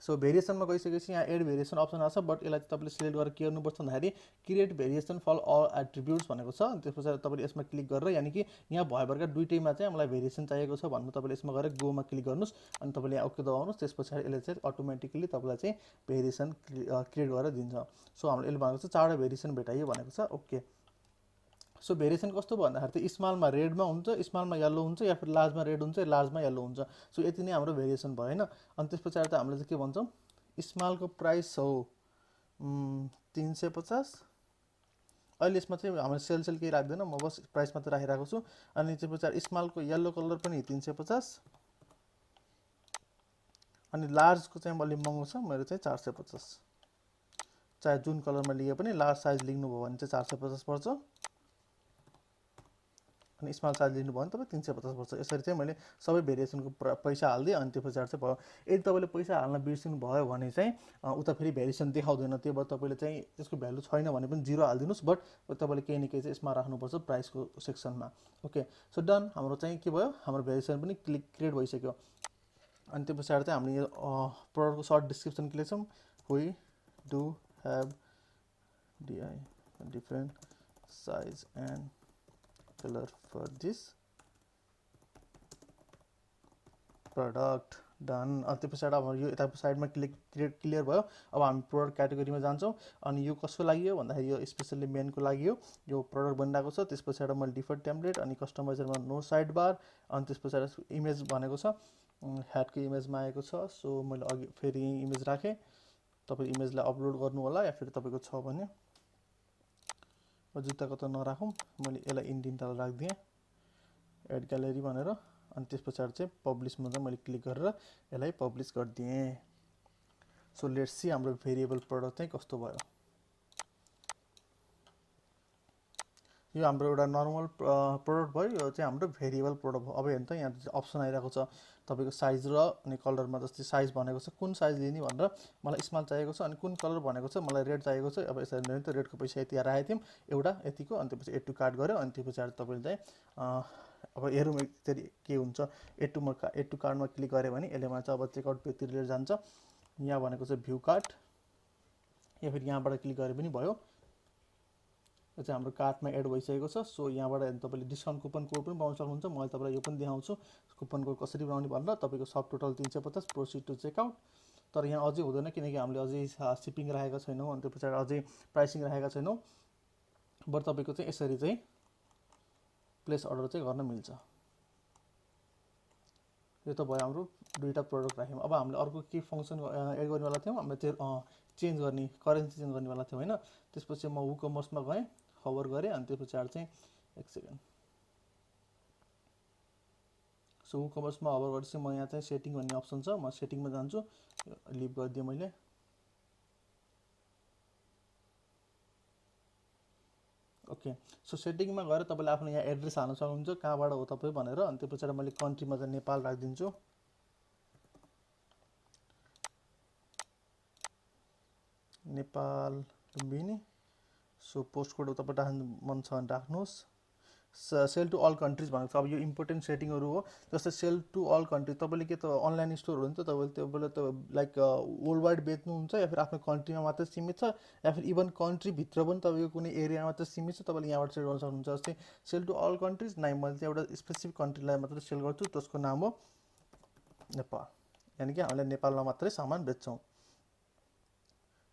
सो भेरिएसनमा गइसकेपछि यहाँ एड भेरिएसन अप्सन आउँछ बट यसलाई तपाईँले सिलेक्ट गरेर के गर्नुपर्छ भन्दाखेरि create variation for all attributes भनेको छ त्यस पछाडि तपाईँले यसमा क्लिक गरेर यानि कि यहाँ भएभरका दुइटैमा चाहिँ मलाई भेरिएसन चाहिएको छ भन्नु तपाईँले यसमा गएर गोमा क्लिक गर्नुहोस् अनि तपाईँले यहाँ ओके दबाउनुहोस् त्यस पछाडि यसले चाहिँ अटोमेटिकली तपाईँलाई चाहिँ भेरिएसन क्रिएट गरेर दिन्छ सो हामीले यसले भनेको छ 4वटा भेरिएसन भेटाइयो भनेको छ ओके सो भेरिएसन कस्तो भन्दाखेरि चाहिँ स्मलमा रेडमा हुन्छ स्मलमा येल्लो हुन्छ या फिर लार्जमा रेड हुन्छ लार्जमा येल्लो हुन्छ सो यति नै हाम्रो भेरिएसन भयो होइन अनि त्यस पछाडि त हामीले चाहिँ के भन्छौँ स्मलको प्राइस हो 350 अहिले यसमा चाहिँ हामीले सेल केही राख्दैन म बस प्राइस मात्रै राखिरहेको छु अनि त्यस पछाडि स्मलको येल्लो कलर पनि 350 अनि लार्जको चाहिँ अलिक महँगो छ मेरो चाहिँ 450 चाहे जुन कलरमा लिए पनि लार्ज साइज लिनुभयो भने चाहिँ 450 पर्छ अनि स्मल साइज लिनुभयो भने तपाईँ 350 पर्छ यसरी चाहिँ मैले सबै भेरिएसनको पैसा हालिदिएँ अनि त्यो पछाडि चाहिँ भयो यदि तपाईँले पैसा हाल्न बिर्सिनु भयो भने चाहिँ उता फेरि भेरिएसन देखाउँदैन त्यो भएर तपाईँले चाहिँ त्यसको भ्यालु छैन भने पनि 0 हालिदिनुहोस् बट तपाईँले केही न केही चाहिँ यसमा राख्नुपर्छ प्राइसको सेक्सनमा ओके सो डन हाम्रो चाहिँ के भयो हाम्रो भेरिएसन पनि क्रिएट भइसक्यो अनि त्यो पछाडि चाहिँ हामीले यो प्रोडक्टको सर्ट डिस्क्रिप्सन के लेख्छौँ we do have different size and color for this product done त्यो पछाडि अब यो यता साइडमा क्लियर भयो अब हामी प्रोडक्ट क्याटेगोरीमा जान्छौँ अनि यो कसको लागि हो भन्दाखेरि यो स्पेसल्ली मेनको लागि हो यो प्रोडक्ट बनिरहेको छ त्यस पछाडि मैले डिफल्ट टेम्प्लेट अनि कस्टमाइजरमा नो साइड बार अनि त्यस पछाडि इमेज भनेको छ ह्याडको इमेजमा आएको छ सो मैले अघि फेरि इमेज राखेँ तपाईँ इमेजलाई अपलोड गर्नु होला या फेरि तपाईँको छ भने जुत्ताको त नराखौँ मैले यसलाई इन्डिन्टलाई राखिदिएँ एड ग्यालेरी भनेर अनि त्यस पछाडि चाहिँ पब्लिसमा चाहिँ मैले क्लिक गरेर यसलाई पब्लिस गरिदिएँ सो लेट्स सी हाम्रो भेरिएबल प्रोडक्ट चाहिँ कस्तो भयो यो हाम्रो एउटा नर्मल प्रोडक्ट भयो, यो चाहिँ हाम्रो भेरिएबल प्रोडक्ट भयो। अब हेर्नु त यहाँ अप्सन आइरहेको छ तपाईँको साइज र अनि कलरमा, जस्तै साइज भनेको छ कुन साइज लिने भनेर मलाई स्मल चाहिएको छ, अनि कुन कलर भनेको छ मलाई रेड चाहिएको छ। अब यसरी नै त रेडको पैसा यति राखेको थियौँ एउटा यतिको, अनि त्यसपछि एड टु कार्ट गऱ्यो, अनि त्यो पछाडि तपाईँले चाहिँ अब हेरौँ यसरी के हुन्छ। एड टु कार्टमा क्लिक गऱ्यो भने यसले मलाई चाहिँ अब चेकआउट पेजतिर लिएर जान्छ। यहाँ भनेको चाहिँ भ्यू कार्ट, या फेरि यहाँबाट क्लिक गरे पनि भयो। यो चाहिँ हाम्रो कार्टमा एड भइसकेको छ। सो यहाँबाट तपाईँले डिस्काउन्ट कुपन कोड पनि पाउन सक्नुहुन्छ। मैले तपाईँलाई यो पनि देखाउँछु कुपन कोड कसरी बनाउने भनेर। तपाईँको सब टोटल 350, प्रोसिड टु चेकआउट। तर यहाँ अझै हुँदैन किनकि हामीले अझै सिपिङ राखेका छैनौँ, अनि त्यो पछाडि अझै प्राइसिङ राखेका छैनौँ। बरु तपाईँको चाहिँ यसरी चाहिँ प्लेस अर्डर चाहिँ गर्न मिल्छ। यो त भयो हाम्रो दुईवटा प्रोडक्ट राख्यौँ। अब हामीले अर्को के फङ्सन एड गर्नेवाला थियौँ, हामीले त्यो चेन्ज गर्ने करेन्सी चेन्ज गर्नेवाला थियौँ होइन। त्यसपछि म वुकमर्समा गएँ, खबर गरेँ, अनि त्यो पछाडि चाहिँ एक सेकेन्ड। सो वुकमर्समा खबर गरेपछि म यहाँ चाहिँ सेटिङ भन्ने अप्सन छ, म सेटिङमा जान्छु। लिभ गरिदिएँ मैले। ओके, सो सेटिङमा गएर तपाईँले आफ्नो यहाँ एड्रेस हाल्न सक्नुहुन्छ कहाँबाट हो तपाईँ भनेर। अनि त्यो पछाडि मैले कन्ट्रीमा चाहिँ नेपाल राखिदिन्छु। Nepal Lumbini. So post code तपाईँ राख्नु मन छ भने राख्नुहोस्। सेल टु अल कन्ट्रिज भनेको छ। अब यो इम्पोर्टेन्ट सेटिङहरू हो। जस्तै सेल टु अल कन्ट्री, तपाईँले के त अनलाइन स्टोर हो नि त, तपाईँले त लाइक वर्ल्ड वाइड बेच्नुहुन्छ, या फिर आफ्नो कन्ट्रीमा मात्रै सीमित छ, या फिर इभन कन्ट्रीभित्र पनि तपाईँको कुनै एरियामा मात्रै सीमित छ, तपाईँले यहाँबाट सेल गर्न सक्नुहुन्छ। जस्तै सेल टु अल कन्ट्रिज नै, मैले चाहिँ एउटा स्पेसिफिक कन्ट्रीलाई मात्रै सेल गर्छु, त्यसको नाम हो नेपाल। यानि कि हामीले नेपालमा मात्रै सामान बेच्छौँ।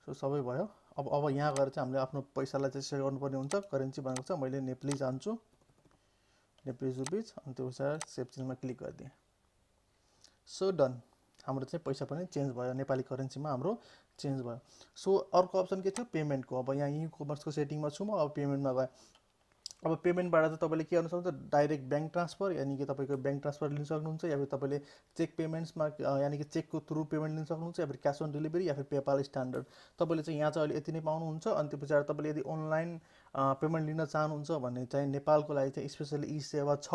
सो सबै भयो। अब यहाँ गएर चाहिँ हामीले आफ्नो पैसालाई चाहिँ सेल गर्नुपर्ने हुन्छ। करेन्सी भनेको छ, मैले नेपाली जान्छु, नेपाली रुपिज, अनि त्यो पछाडि सेभ चेन्जमा क्लिक गरिदिएँ। सो डन, हाम्रो चाहिँ पैसा पनि चेन्ज भयो, नेपाली करेन्सीमा हाम्रो चेन्ज भयो। सो अर्को अप्सन के थियो, पेमेन्टको। अब यहाँ ई कमर्सको सेटिङमा छु म, अब पेमेन्टमा गएँ। अब पेमेन्टबाट चाहिँ तपाईँले के गर्न सक्नुहुन्छ, डाइरेक्ट ब्याङ्क ट्रान्सफर, यानि कि तपाईँको ब्याङ्क ट्रान्सफर लिन सक्नुहुन्छ, या फिर तपाईँले चेक पेमेन्ट्समा यानि कि चेकको थ्रु पेमेन्ट लिन सक्नुहुन्छ, या फिर क्यास अन डेलिभरी, या फिर पेपाल स्ट्यान्डर्ड। तपाईँले चाहिँ यहाँ चाहिँ अहिले यति नै पाउनुहुन्छ। अनि त्यो पछाडि तपाईँले यदि अनलाइन पेमेन्ट लिन चाहनुहुन्छ भने चाहिँ नेपालको लागि चाहिँ स्पेसली ई सेवा छ।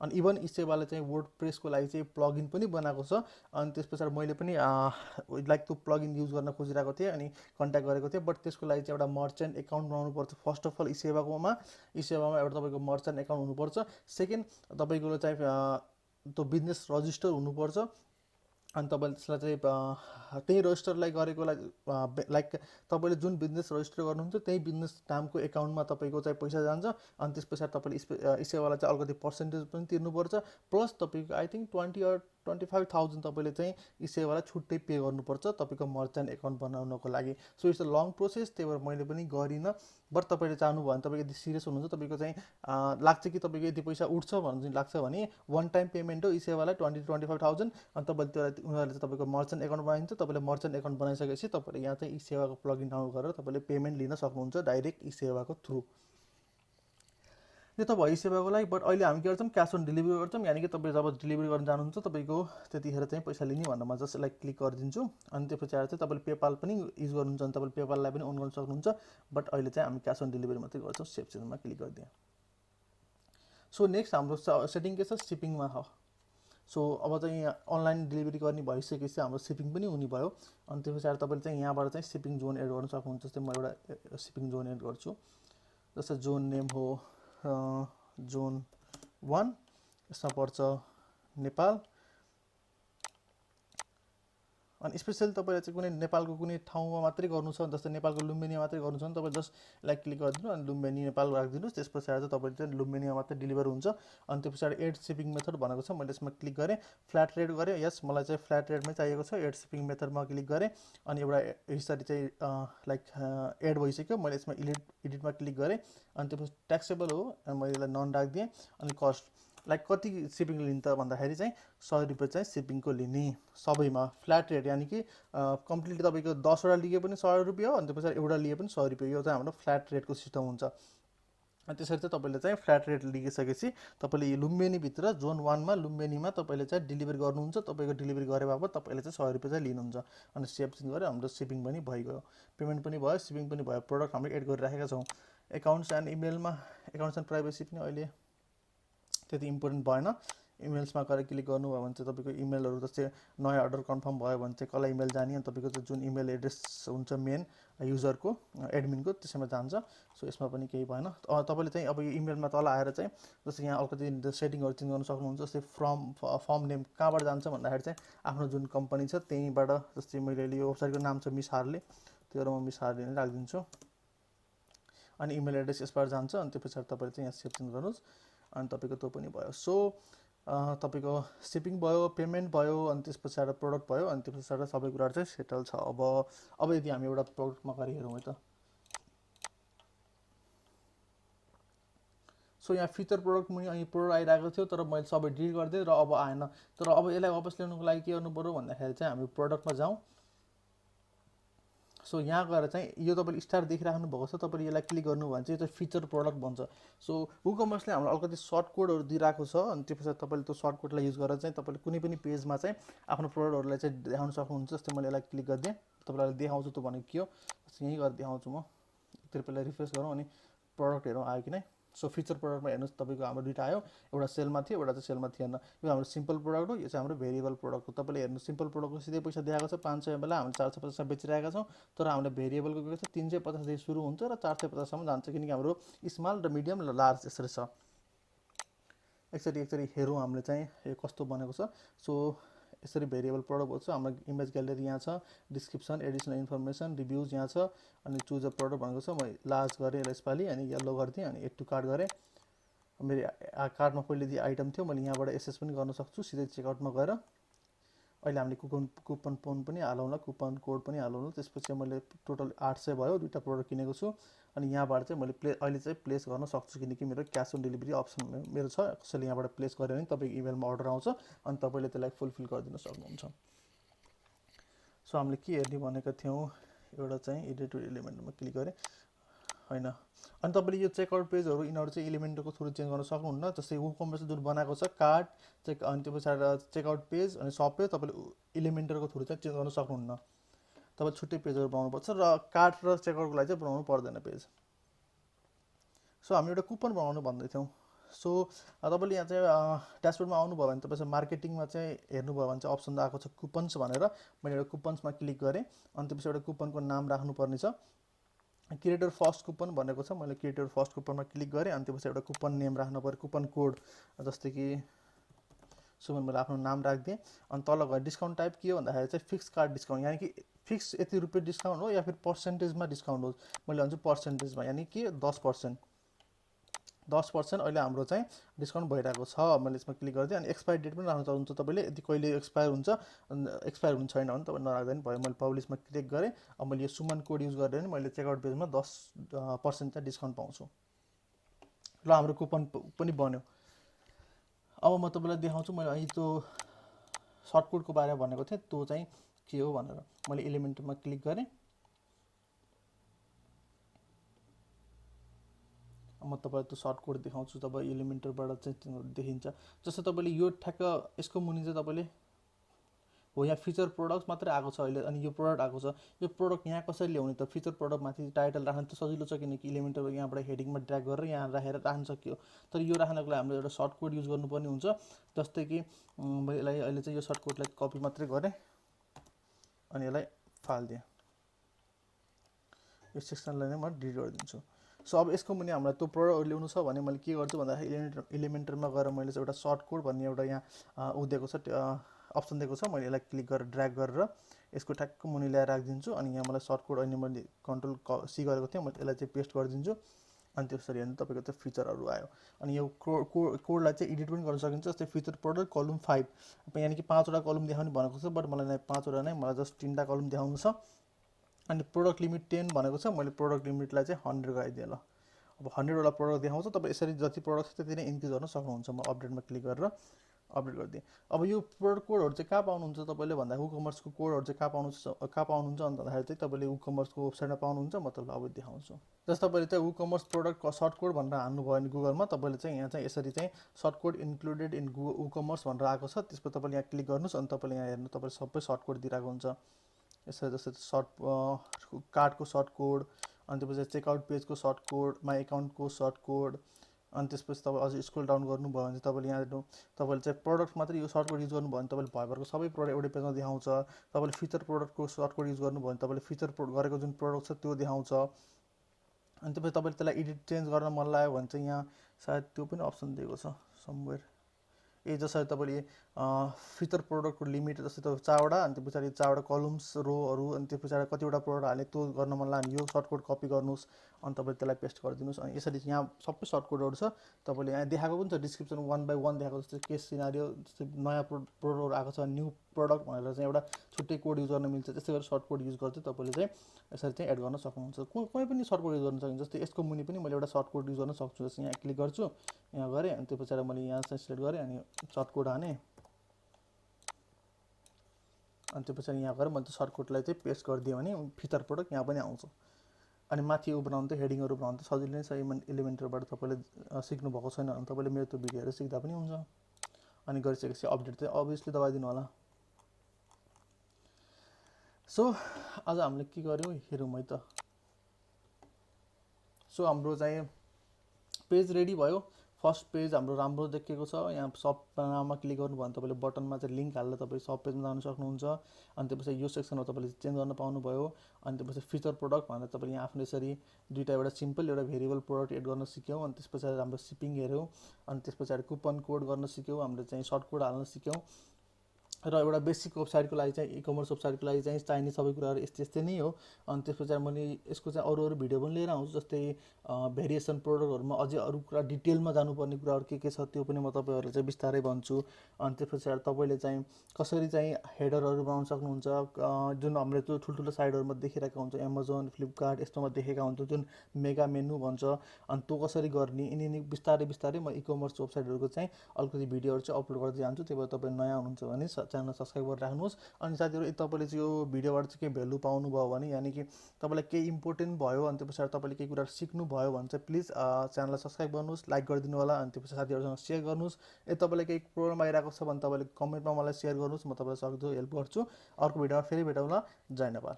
अनि इभन ई सेवाले चाहिँ वर्ड प्रेसको लागि चाहिँ प्लगइन पनि बनाएको छ। अनि त्यस पछाडि मैले पनि लाइक त्यो प्लगइन युज गर्न खोजिरहेको थिएँ, अनि कन्ट्याक्ट गरेको थिएँ। बट त्यसको लागि चाहिँ एउटा मर्चेन्ट एकाउन्ट बनाउनुपर्छ फर्स्ट अफ अल। ई सेवामा एउटा तपाईँको मर्चेन्ट एकाउन्ट हुनुपर्छ। सेकेन्ड, तपाईँको चाहिँ त्यो बिजनेस रजिस्टर हुनुपर्छ। अनि तपाईँले त्यसलाई चाहिँ त्यही रजिस्टरलाई गरेकोलाई लाइक तपाईँले जुन बिजनेस रजिस्टर गर्नुहुन्छ त्यही बिजनेस नामको एकाउन्टमा तपाईँको चाहिँ पैसा जान्छ। अनि त्यस पछाडि तपाईँले ई सेवालाई चाहिँ अलिकति पर्सेन्टेज पनि तिर्नुपर्छ। प्लस तपाईँको आई थिङ्क 20,000 or 25,000 तपाईँले चाहिँ ई सेवालाई छुट्टै पे गर्नुपर्छ तपाईँको मर्चेन्ट एकाउन्ट बनाउनको लागि। So it's a long process, त्यही भएर मैले पनि गरिनँ। बट तपाईँले चाहनुभयो भने, तपाईँ यदि सिरियस हुनुहुन्छ, तपाईँको चाहिँ लाग्छ कि तपाईँको यदि पैसा उठ्छ भन्ने चाहिँ लाग्छ भने वान टाइम पेमेन्ट हो ई सेवालाई 20,000 to 25,000। अनि तपाईँले त्यो उनीहरूले चाहिँ तपाईँको मर्चेन्ट एकाउन्ट बनाइदिन्छ। तपाईँले मर्चेन्ट एकाउन्ट बनाइसकेपछि तपाईँले यहाँ चाहिँ ई सेवाको प्लगइन डाउनलोड गरेर तपाईँले पेमेन्ट लिन सक्नुहुन्छ डाइरेक्ट ई सेवाको थ्रु। यो त भयो ई सेवाको लागि। बट अहिले हामी के गर्छौँ, क्यास अन डेलिभरी गर्छौँ। यानि कि तपाईँ जब डेलिभरी गर्न जानुहुन्छ तपाईँको त्यतिखेर चाहिँ पैसा लिने भनेर म जस्ट लाइक क्लिक गरिदिन्छु। अनि त्यो पछाडि चाहिँ तपाईँले पेपाल पनि युज गर्नुहुन्छ भने तपाईँले पेपाललाई पनि अन गर्न सक्नुहुन्छ। बट अहिले चाहिँ हामी क्यास अन डेलिभरी मात्रै गर्छौँ। सेभ चेन्जमा क्लिक गरिदिएँ। सो नेक्स्ट हाम्रो सेटिङ के छ, सिपिङमा हो। सो अब चाहिँ अनलाइन डेलिभरी गर्ने भइसकेपछि हाम्रो सिपिङ पनि हुने भयो। अनि त्यो पछाडि तपाईँले चाहिँ यहाँबाट चाहिँ सिपिङ जोन एड गर्न सक्नुहुन्छ। जस्तै म एउटा सिपिङ जोन एड गर्छु। जस्तै जोन नेम हो जोन 1, यसमा पर्छ नेपाल। अनि स्पेसली तपाईँले चाहिँ कुनै नेपालको कुनै ठाउँमा मात्रै गर्नु छ, जस्तै नेपालको लुम्बिनीमा मात्रै गर्नु छ भने तपाईँ जस्ट लाइक क्लिक गरिदिनु, अनि लुम्बिनी नेपाल राखिदिनुहोस्। त्यस पछाडि चाहिँ तपाईँले चाहिँ लुम्बिनीमा मात्रै डेलिभर हुन्छ। अनि त्यो पछाडि एड सिपिङ मेथड भनेको छ, मैले यसमा क्लिक गरेँ, फ्ल्याट रेट गरेँ। यस, मलाई चाहिँ फ्ल्याट रेटमै चाहिएको छ। एड सिपिङ मेथडमा क्लिक गरेँ, अनि एउटा यसरी चाहिँ लाइक एड भइसक्यो। मैले यसमा एडिटमा क्लिक गरेँ, अनि त्यसपछि ट्याक्सेबल हो, अनि मैले यसलाई नन राखिदिएँ। अनि कस्ट लाइक कति सिपिङ लिन्छ भन्दाखेरि चाहिँ 100 रुपियाँ चाहिँ सिपिङको लिने सबैमा, फ्ल्याट रेट। यानि कि कम्प्लिटली तपाईँको 10वटा लिए पनि 100 रुपियाँ हो, अनि त्यो पछाडि एउटा लिए पनि 100 रुपियाँ। यो चाहिँ हाम्रो फ्ल्याट रेटको सिस्टम हुन्छ। अनि त्यसरी चाहिँ तपाईँले चाहिँ फ्ल्याट रेट लिइसकेपछि तपाईँले लुम्बिनीभित्र जोन 1मा लुम्बिनीमा तपाईँले चाहिँ डेलिभरी गर्नुहुन्छ। तपाईँको डेलिभरी गरे बापत तपाईँले चाहिँ 100 रुपियाँ चाहिँ लिनुहुन्छ। अनि सेभ गरेर हाम्रो सिपिङ पनि भइगयो, पेमेन्ट पनि भयो, सिपिङ पनि भयो, प्रोडक्ट हामीले एड गरिराखेका छौँ। एकाउन्ट्स एन्ड इमेलमा एकाउन्ट्स एन्ड प्राइभेसी पनि अहिले त्यति इम्पोर्टेन्ट भएन। इमेल्समा गएर क्लिक गर्नुभयो भने चाहिँ तपाईँको इमेलहरू जस्तै नयाँ अर्डर कन्फर्म भयो भने चाहिँ कसलाई इमेल जाने अनि तपाईँको चाहिँ जुन इमेल एड्रेस हुन्छ मेन युजरको एडमिनको त्यसैमा जान्छ। सो यसमा पनि केही भएन। तपाईँले चाहिँ अब यो इमेलमा तल आएर चाहिँ जस्तै यहाँ अलिकति सेटिङहरू चेन्ज गर्न सक्नुहुन्छ। जस्तै फर्म नेम कहाँबाट जान्छ भन्दाखेरि चाहिँ आफ्नो जुन कम्पनी छ त्यहीँबाट, जस्तै मैले अहिले यो वेबसाइटको नाम छ मिस हार्ले, त्यो म मिस हार्ले नै राखिदिन्छु। अनि इमेल एड्रेस यसबाट जान्छ अनि त्यो पछाडि तपाईँले चाहिँ यहाँ सेभ चेन्ज गर्नुहोस् अनि तपाईँको त्यो पनि भयो। सो तपाईँको सिपिङ भयो, पेमेन्ट भयो, अनि त्यस पछाडि प्रडक्ट भयो, अनि त्यस पछाडि सबै कुराहरू चाहिँ सेटल छ। अब यदि हामी एउटा प्रडक्टमा गएर हेरौँ है त, सो यहाँ फिचर प्रडक्ट मुनि अनि प्रडक्ट आइरहेको थियो तर मैले सबै डिलिट गरिदिएँ र अब आएन। तर अब यसलाई वापस ल्याउनुको लागि के गर्नु पऱ्यो भन्दाखेरि चाहिँ हामी प्रडक्टमा जाउँ। सो यहाँ गएर चाहिँ यो तपाईँले स्टार देखिराख्नु भएको छ, तपाईँले यसलाई क्लिक गर्नुभयो भने चाहिँ यो चाहिँ फिचर प्रडक्ट भन्छ। सो वुकमर्सले हाम्रो अलिकति सर्ट कोडहरू दिइरहेको छ अनि त्यो पछाडि तपाईँले त्यो सर्ट कोडलाई युज गरेर चाहिँ तपाईँले कुनै पनि पेजमा चाहिँ आफ्नो प्रडक्टहरूलाई चाहिँ देखाउन सक्नुहुन्छ। जस्तै मैले यसलाई क्लिक गरिदिएँ, तपाईँलाई देखाउँछु त भनेको के हो, यहीँ गरेर देखाउँछु म। एकतिर पहिला रिफ्रेस गरौँ अनि प्रडक्ट हेरौँ आयो कि नै। सो फिचर प्रडक्टमा हेर्नुहोस् तपाईँको हाम्रो दुइटा आयो, एउटा सेलमा थियो एउटा चाहिँ सेलमा थिएन। यो हाम्रो सिम्पल प्रडक्ट हो, यो चाहिँ हाम्रो भेरिएबल प्रडक्ट हो। तपाईँले हेर्नु सिम्पल प्रडक्टको सिधै पैसा दिएको छ 500 बेला हामीले 450मा बेचिरहेका छौँ। तर हामीले भेरिएबलको के छ 350देखि सुरु हुन्छ र 450सम्म जान्छ, किनकि हाम्रो स्मल र मिडियम र लार्ज यसरी छ। एकचोटि हेरौँ हामीले चाहिँ यो कस्तो बनेको छ। सो यसरी भेरिएबल प्रडक्ट भएको छ। हाम्रो इमेज ग्यालेरी यहाँ छ, डिस्क्रिप्सन, एडिसनल इन्फर्मेसन, रिभ्युज यहाँ छ, अनि चुज अ प्रडक्ट भनेको छ। म लार्ज गरेँ यसपालि अनि येल्लो गरिदिएँ अनि एड टु कार्ट गरेँ। मेरो कार्डमा पहिले दिए आइटम थियो, मैले यहाँबाट एसएस पनि गर्न सक्छु सिधै चेकआउटमा गएर। अहिले हामीले कुपन पनि हालौँला, कुपन कोड पनि हालौँला। त्यसपछि मैले टोटल 800 भयो, दुईवटा प्रडक्ट किनेको छु। अनि यहाँबाट चाहिँ मैले अहिले चाहिँ प्लेस गर्न सक्छु, किनकि मेरो क्यास अन डेलिभरी अप्सन मेरो छ। कसैले यहाँबाट प्लेस गर्यो भने तपाईँको इमेलमा अर्डर आउँछ अनि तपाईँले त्यसलाई फुलफिल गरिदिन सक्नुहुन्छ। सो हामीले के हेर्ने भनेको थियौँ, एउटा चाहिँ एडिट एलिमेन्टमा क्लिक गरेँ होइन। अनि तपाईँले यो चेकआउट पेजहरू यिनीहरू चाहिँ एलिमेन्टको थ्रु चेन्ज गर्न सक्नुहुन्न। जस्तै वुकमर्सले जुन बनाएको छ कार्ड चेक अनि त्यो पछाडि चेकआउट पेज अनि सब पेज तपाईँले एलिमेन्टरको थ्रु चाहिँ चेन्ज गर्न सक्नुहुन्न। तपाईँ छुट्टै पेजहरू बनाउनुपर्छ र कार्ड र चेकआउटको लागि चाहिँ बनाउनु पर्दैन पेज। सो हामी एउटा कुपन बनाउनु भन्दै थियौँ। सो तपाईँले यहाँ चाहिँ ड्यासबोर्डमा आउनुभयो भने तपाईँ मार्केटिङमा चाहिँ हेर्नुभयो भने चाहिँ अप्सन आएको छ कुपन्स भनेर। मैले एउटा कुपन्समा क्लिक गरेँ अनि त्यसपछि एउटा कुपनको नाम राख्नुपर्ने छ। क्रिएटर फर्स्ट कुपन भनेको छ, मैले क्रिएटर फर्स्ट कुपनमा क्लिक गरेँ अनि त्यसपछि एउटा कुपन नेम राख्नु पऱ्यो, कुपन कोड। जस्तै कि सुमन मैले आफ्नो नाम राखिदिएँ। अनि तल गएर डिस्काउन्ट टाइप के हो भन्दाखेरि चाहिँ फिक्स कार्ड डिस्काउन्ट, यानि कि फिक्स यति रुपियाँ डिस्काउन्ट हो या फिर पर्सेन्टेजमा डिस्काउन्ट हो। मैले भन्छु पर्सेन्टेजमा, यानि कि 10%। अहिले हाम्रो चाहिँ डिस्काउन्ट भइरहेको छ। मैले यसमा क्लिक गरिदिएँ अनि एक्सपायर डेट पनि राख्न चाहनुहुन्छ तपाईँले, यदि कहिले एक्सपायर हुन्छ एक्सपायर हुन्छ छैन भने तपाईँ नराख्दा पनि भयो। मैले पब्लिसमा क्लिक गरेँ। अब मैले यो सुमन कोड युज गरेर पनि मैले चेकआउट पेजमा 10% चाहिँ डिस्काउन्ट पाउँछु। ल हाम्रो कुपन पनि बन्यो। अब म तपाईँलाई देखाउँछु मैले अहिले त्यो सर्टकटको बारेमा भनेको थिएँ, त्यो चाहिँ के हो भनेर। मैले एलिमेन्टमा क्लिक गरेँ। म तपाईँलाई त्यो सर्टकट देखाउँछु। तपाईँ एलिमेन्टरबाट चाहिँ देखिन्छ। जस्तो तपाईँले यो ठ्याक्क यसको मुनि चाहिँ तपाईँले हो यहाँ फिचर प्रोडक्ट मात्रै आएको छ अहिले, अनि यो प्रोडक्ट आएको छ। यो प्रोडक्ट यहाँ कसरी ल्याउने त, फिचर प्रोडक्ट माथि टाइटल राख्न त सजिलो छ, किनकि एलिमेन्टर यहाँबाट हेडिङमा ड्र्याग गरेर यहाँ राख्न सकियो। तर यो राख्नको लागि हामीले एउटा सर्टकट युज गर्नुपर्ने हुन्छ। जस्तै कि मैले अहिले चाहिँ यो सर्टकटलाई कपी मात्रै गरेँ अनि यसलाई फालिदिएँ। यो सेक्सनलाई नै म डिलिट गरिदिन्छु। सो अब यसको मुनि हामीलाई त्यो प्रोडक्ट ल्याउनु छ भने मैले के गर्छु भन्दाखेरि एलिमेन्टरमा गएर मैले चाहिँ एउटा सर्टकट भन्ने एउटा यहाँ दिएको छ, अप्सन दिएको छ। मैले यसलाई क्लिक गरेर ड्र्याग गरेर यसको ठ्याक्क मुनि ल्याएर राखिदिन्छु। अनि यहाँ मलाई सर्टकट अहिले मैले कन्ट्रोल सी गरेको थिएँ, मैले यसलाई चाहिँ पेस्ट गरिदिन्छु। अनि त्यसरी हेर्नु तपाईँको त्यो फिचरहरू आयो। अनि यो कोडलाई चाहिँ एडिट पनि गर्न सकिन्छ। जस्तै फिचर प्रोडक्ट कलम 5, यानि कि 5वटा कलम देखाउने भनेको छ, बट मलाई 5वटा नै, मलाई जस्ट 3टा कलम देखाउनु छ। अनि प्रोडक्ट लिमिट 10 भनेको छ, मैले प्रोडक्ट लिमिटलाई चाहिँ 100 गराइदिएँ। ल अब 100वटा प्रोडक्ट देखाउँछ। तपाईँ यसरी जति प्रोडक्ट छ त्यति नै इन्क्रिज गर्न सक्नुहुन्छ। म अपडेटमा क्लिक गरेर अपडेट गरिदिएँ। अब यो प्रोडक्ट कोडहरू चाहिँ कहाँ पाउनुहुन्छ तपाईँले भन्दा वुकमर्सको कोडहरू चाहिँ कहाँ पाउनुहुन्छ भन्दाखेरि चाहिँ तपाईँले वुकमर्सको वेबसाइटमा पाउनुहुन्छ। म तपाईँलाई अब देखाउँछु। जस्तो तपाईँले चाहिँ वुकमर्स प्रोडक्ट सर्ट कोड भनेर हान्नुभयो भने गुगलमा तपाईँले चाहिँ यहाँ चाहिँ यसरी चाहिँ सर्ट कोड इन्क्लुडेड इन वुकमर्स भनेर आएको छ। त्यसपछि तपाईँले यहाँ क्लिक गर्नुहोस् अनि तपाईँले यहाँ हेर्नु तपाईँले सबै सर्ट कोड दिइरहेको हुन्छ। यसरी जस्तै सर्ट कार्डको सर्ट कोड अनि त्यो पछाडि चेकआउट पेजको सर्ट कोड, माई एकाउन्टको सर्ट कोड, अनि त्यसपछि तपाईँ अझै स्क्रोल डाउन गर्नुभयो भने चाहिँ तपाईँले यहाँ हेर्नु, तपाईँले चाहिँ प्रडक्ट मात्रै यो सर्ट कोड युज गर्नुभयो भने तपाईँले भयभरको सबै प्रडक्ट एउटै पेजमा देखाउँछ। तपाईँले फिचर प्रोडक्टको सर्ट कोड युज गर्नुभयो भने तपाईँले फिचर गरेको जुन प्रडक्ट छ त्यो देखाउँछ। अनि त्यसपछि तपाईँले त्यसलाई एडिट चेन्ज गर्न मन लाग्यो भने चाहिँ यहाँ सायद त्यो पनि अप्सन दिएको छ समवेयर। जसरी तपाईँले फिचर प्रोडक्टको लिमिट जस्तै तपाईँ 4वटा, अनि त्यो पछाडि 4वटा कलम्स रोहरू, अनि त्यो पछाडि कतिवटा प्रोडक्ट हाले त्यो गर्न मन लाग्यो भने यो सर्ट कोड कपी गर्नुहोस्, अनि तपाईँले त्यसलाई पेस्ट गरिदिनुहोस्। अनि यसरी यहाँ सबै सर्ट कोडहरू छ। तपाईँले यहाँ देखाएको पनि छ डिस्क्रिप्सन 1 बाई 1 देखाएको, जस्तै केस सिनारियो, जस्तै नयाँ प्रोडक्टहरू आएको छ, न्यू प्रडक्ट भनेर चाहिँ एउटा छुट्टै कोड युज गर्न मिल्छ। त्यस्तै गरेर सर्ट कोड युज गर्दै तपाईँले चाहिँ यसरी चाहिँ एड गर्न सक्नुहुन्छ। कुनै पनि सर्ट कोड युज गर्न सकिन्छ। जस्तै यसको मुनि पनि मैले एउटा सर्ट कोड युज गर्न सक्छु। जस्तै यहाँ क्लिक गर्छु, यहाँ गरेँ, अनि त्यो पछाडि मैले यहाँ चाहिँ सिलेक्ट गरेँ, अनि सर्ट कोड हाने, अनि त्यो पछाडि यहाँ गएर मैले त्यो सर्ट कोडलाई चाहिँ पेस्ट गरिदिएँ भने फिचर प्रोडक्ट यहाँ पनि आउँछ। अनि माथि बनाउनु त हेडिङहरू बनाउनु त सजिलो नै छ। एलिमेन्टरबाट तपाईँले सिक्नुभएको छैन भने तपाईँले मेरो त्यो भिडियोहरू सिक्दा पनि हुन्छ। अनि गरिसकेपछि अपडेट चाहिँ अभियसली दबाइदिनु होला। सो आज हामीले के गर्यौँ हेरौँ है त। सो हाम्रो चाहिँ पेज रेडी भयो। फर्स्ट पेज हाम्रो राम्रो देखिएको छ। यहाँ सब नाममा क्लिक गर्नुभयो भने तपाईँले बटनमा चाहिँ लिङ्क हालेर तपाईँ सब पेजमा जान सक्नुहुन्छ। अनि त्यसपछि यो सेक्सनमा तपाईँले चेन्ज गर्न पाउनुभयो। अनि त्यसपछि फिचर प्रोडक्ट भनेर तपाईँले यहाँ आफ्नो यसरी दुईवटा, एउटा सिम्पल एउटा भेरिएबल प्रोडक्ट एड गर्न सिक्यौँ। अनि त्यस पछाडि हाम्रो सिपिङ हेऱ्यौँ। अनि त्यस पछाडि कुपन कोड गर्न सिक्यौँ। हाम्रो चाहिँ सर्ट कोड हाल्न सिक्यौँ। र एउटा बेसिक वेबसाइटको लागि चाहिँ इकमर्स वेबसाइटको लागि चाहिँ चाहिने सबै कुराहरू यस्तै नै हो। अनि त्यस पछाडि मैले यसको चाहिँ अरू भिडियो पनि लिएर आउँछु। जस्तै भेरिएसन प्रोडक्टहरूमा अझै अरू कुरा डिटेलमा जानुपर्ने कुराहरू के छ त्यो पनि म तपाईँहरूलाई चाहिँ बिस्तारै भन्छु। अनि त्यस पछाडि तपाईँले चाहिँ कसरी चाहिँ हेडरहरू बनाउन सक्नुहुन्छ, जुन हाम्रो त्यो ठुल्ठुलो साइटहरूमा देखिरहेको हुन्छ, एमाजोन, फ्लिपकार्ट यस्तोमा देखेका हुन्छ जुन मेगा मेनु भन्छ। अनि त्यो कसरी गर्ने, यिनी बिस्तारै बिस्तारै म इकमर्स वेबसाइटहरूको चाहिँ अलिकति भिडियोहरू चाहिँ अपलोड गर्दै जान्छु। त्यही भएर तपाईँ नयाँ हुनुहुन्छ भने च्यानल सब्सक्राइब गरेर राख्नुहोस्। अनि साथीहरू तपाईँले चाहिँ यो भिडियोबाट चाहिँ केही भ्यालु पाउनुभयो भने, यानि कि तपाईँलाई केही इम्पोर्टेन्ट भयो, अनि त्यो पछाडि तपाईँले केही कुराहरू सिक्नुभयो भने चाहिँ प्लिज च्यानललाई सब्सक्राइब गर्नुहोस्, लाइक गरिदिनु होला। अनि त्यो पछाडि साथीहरूसँग सेयर गर्नुहोस्। तपाईँलाई केही प्रब्लम आइरहेको छ भने तपाईँले कमेन्टमा मलाई सेयर गर्नुहोस्, म तपाईँलाई सक्दो हेल्प गर्छु। अर्को भिडियोमा फेरि भेटौँला। जय नेपाल।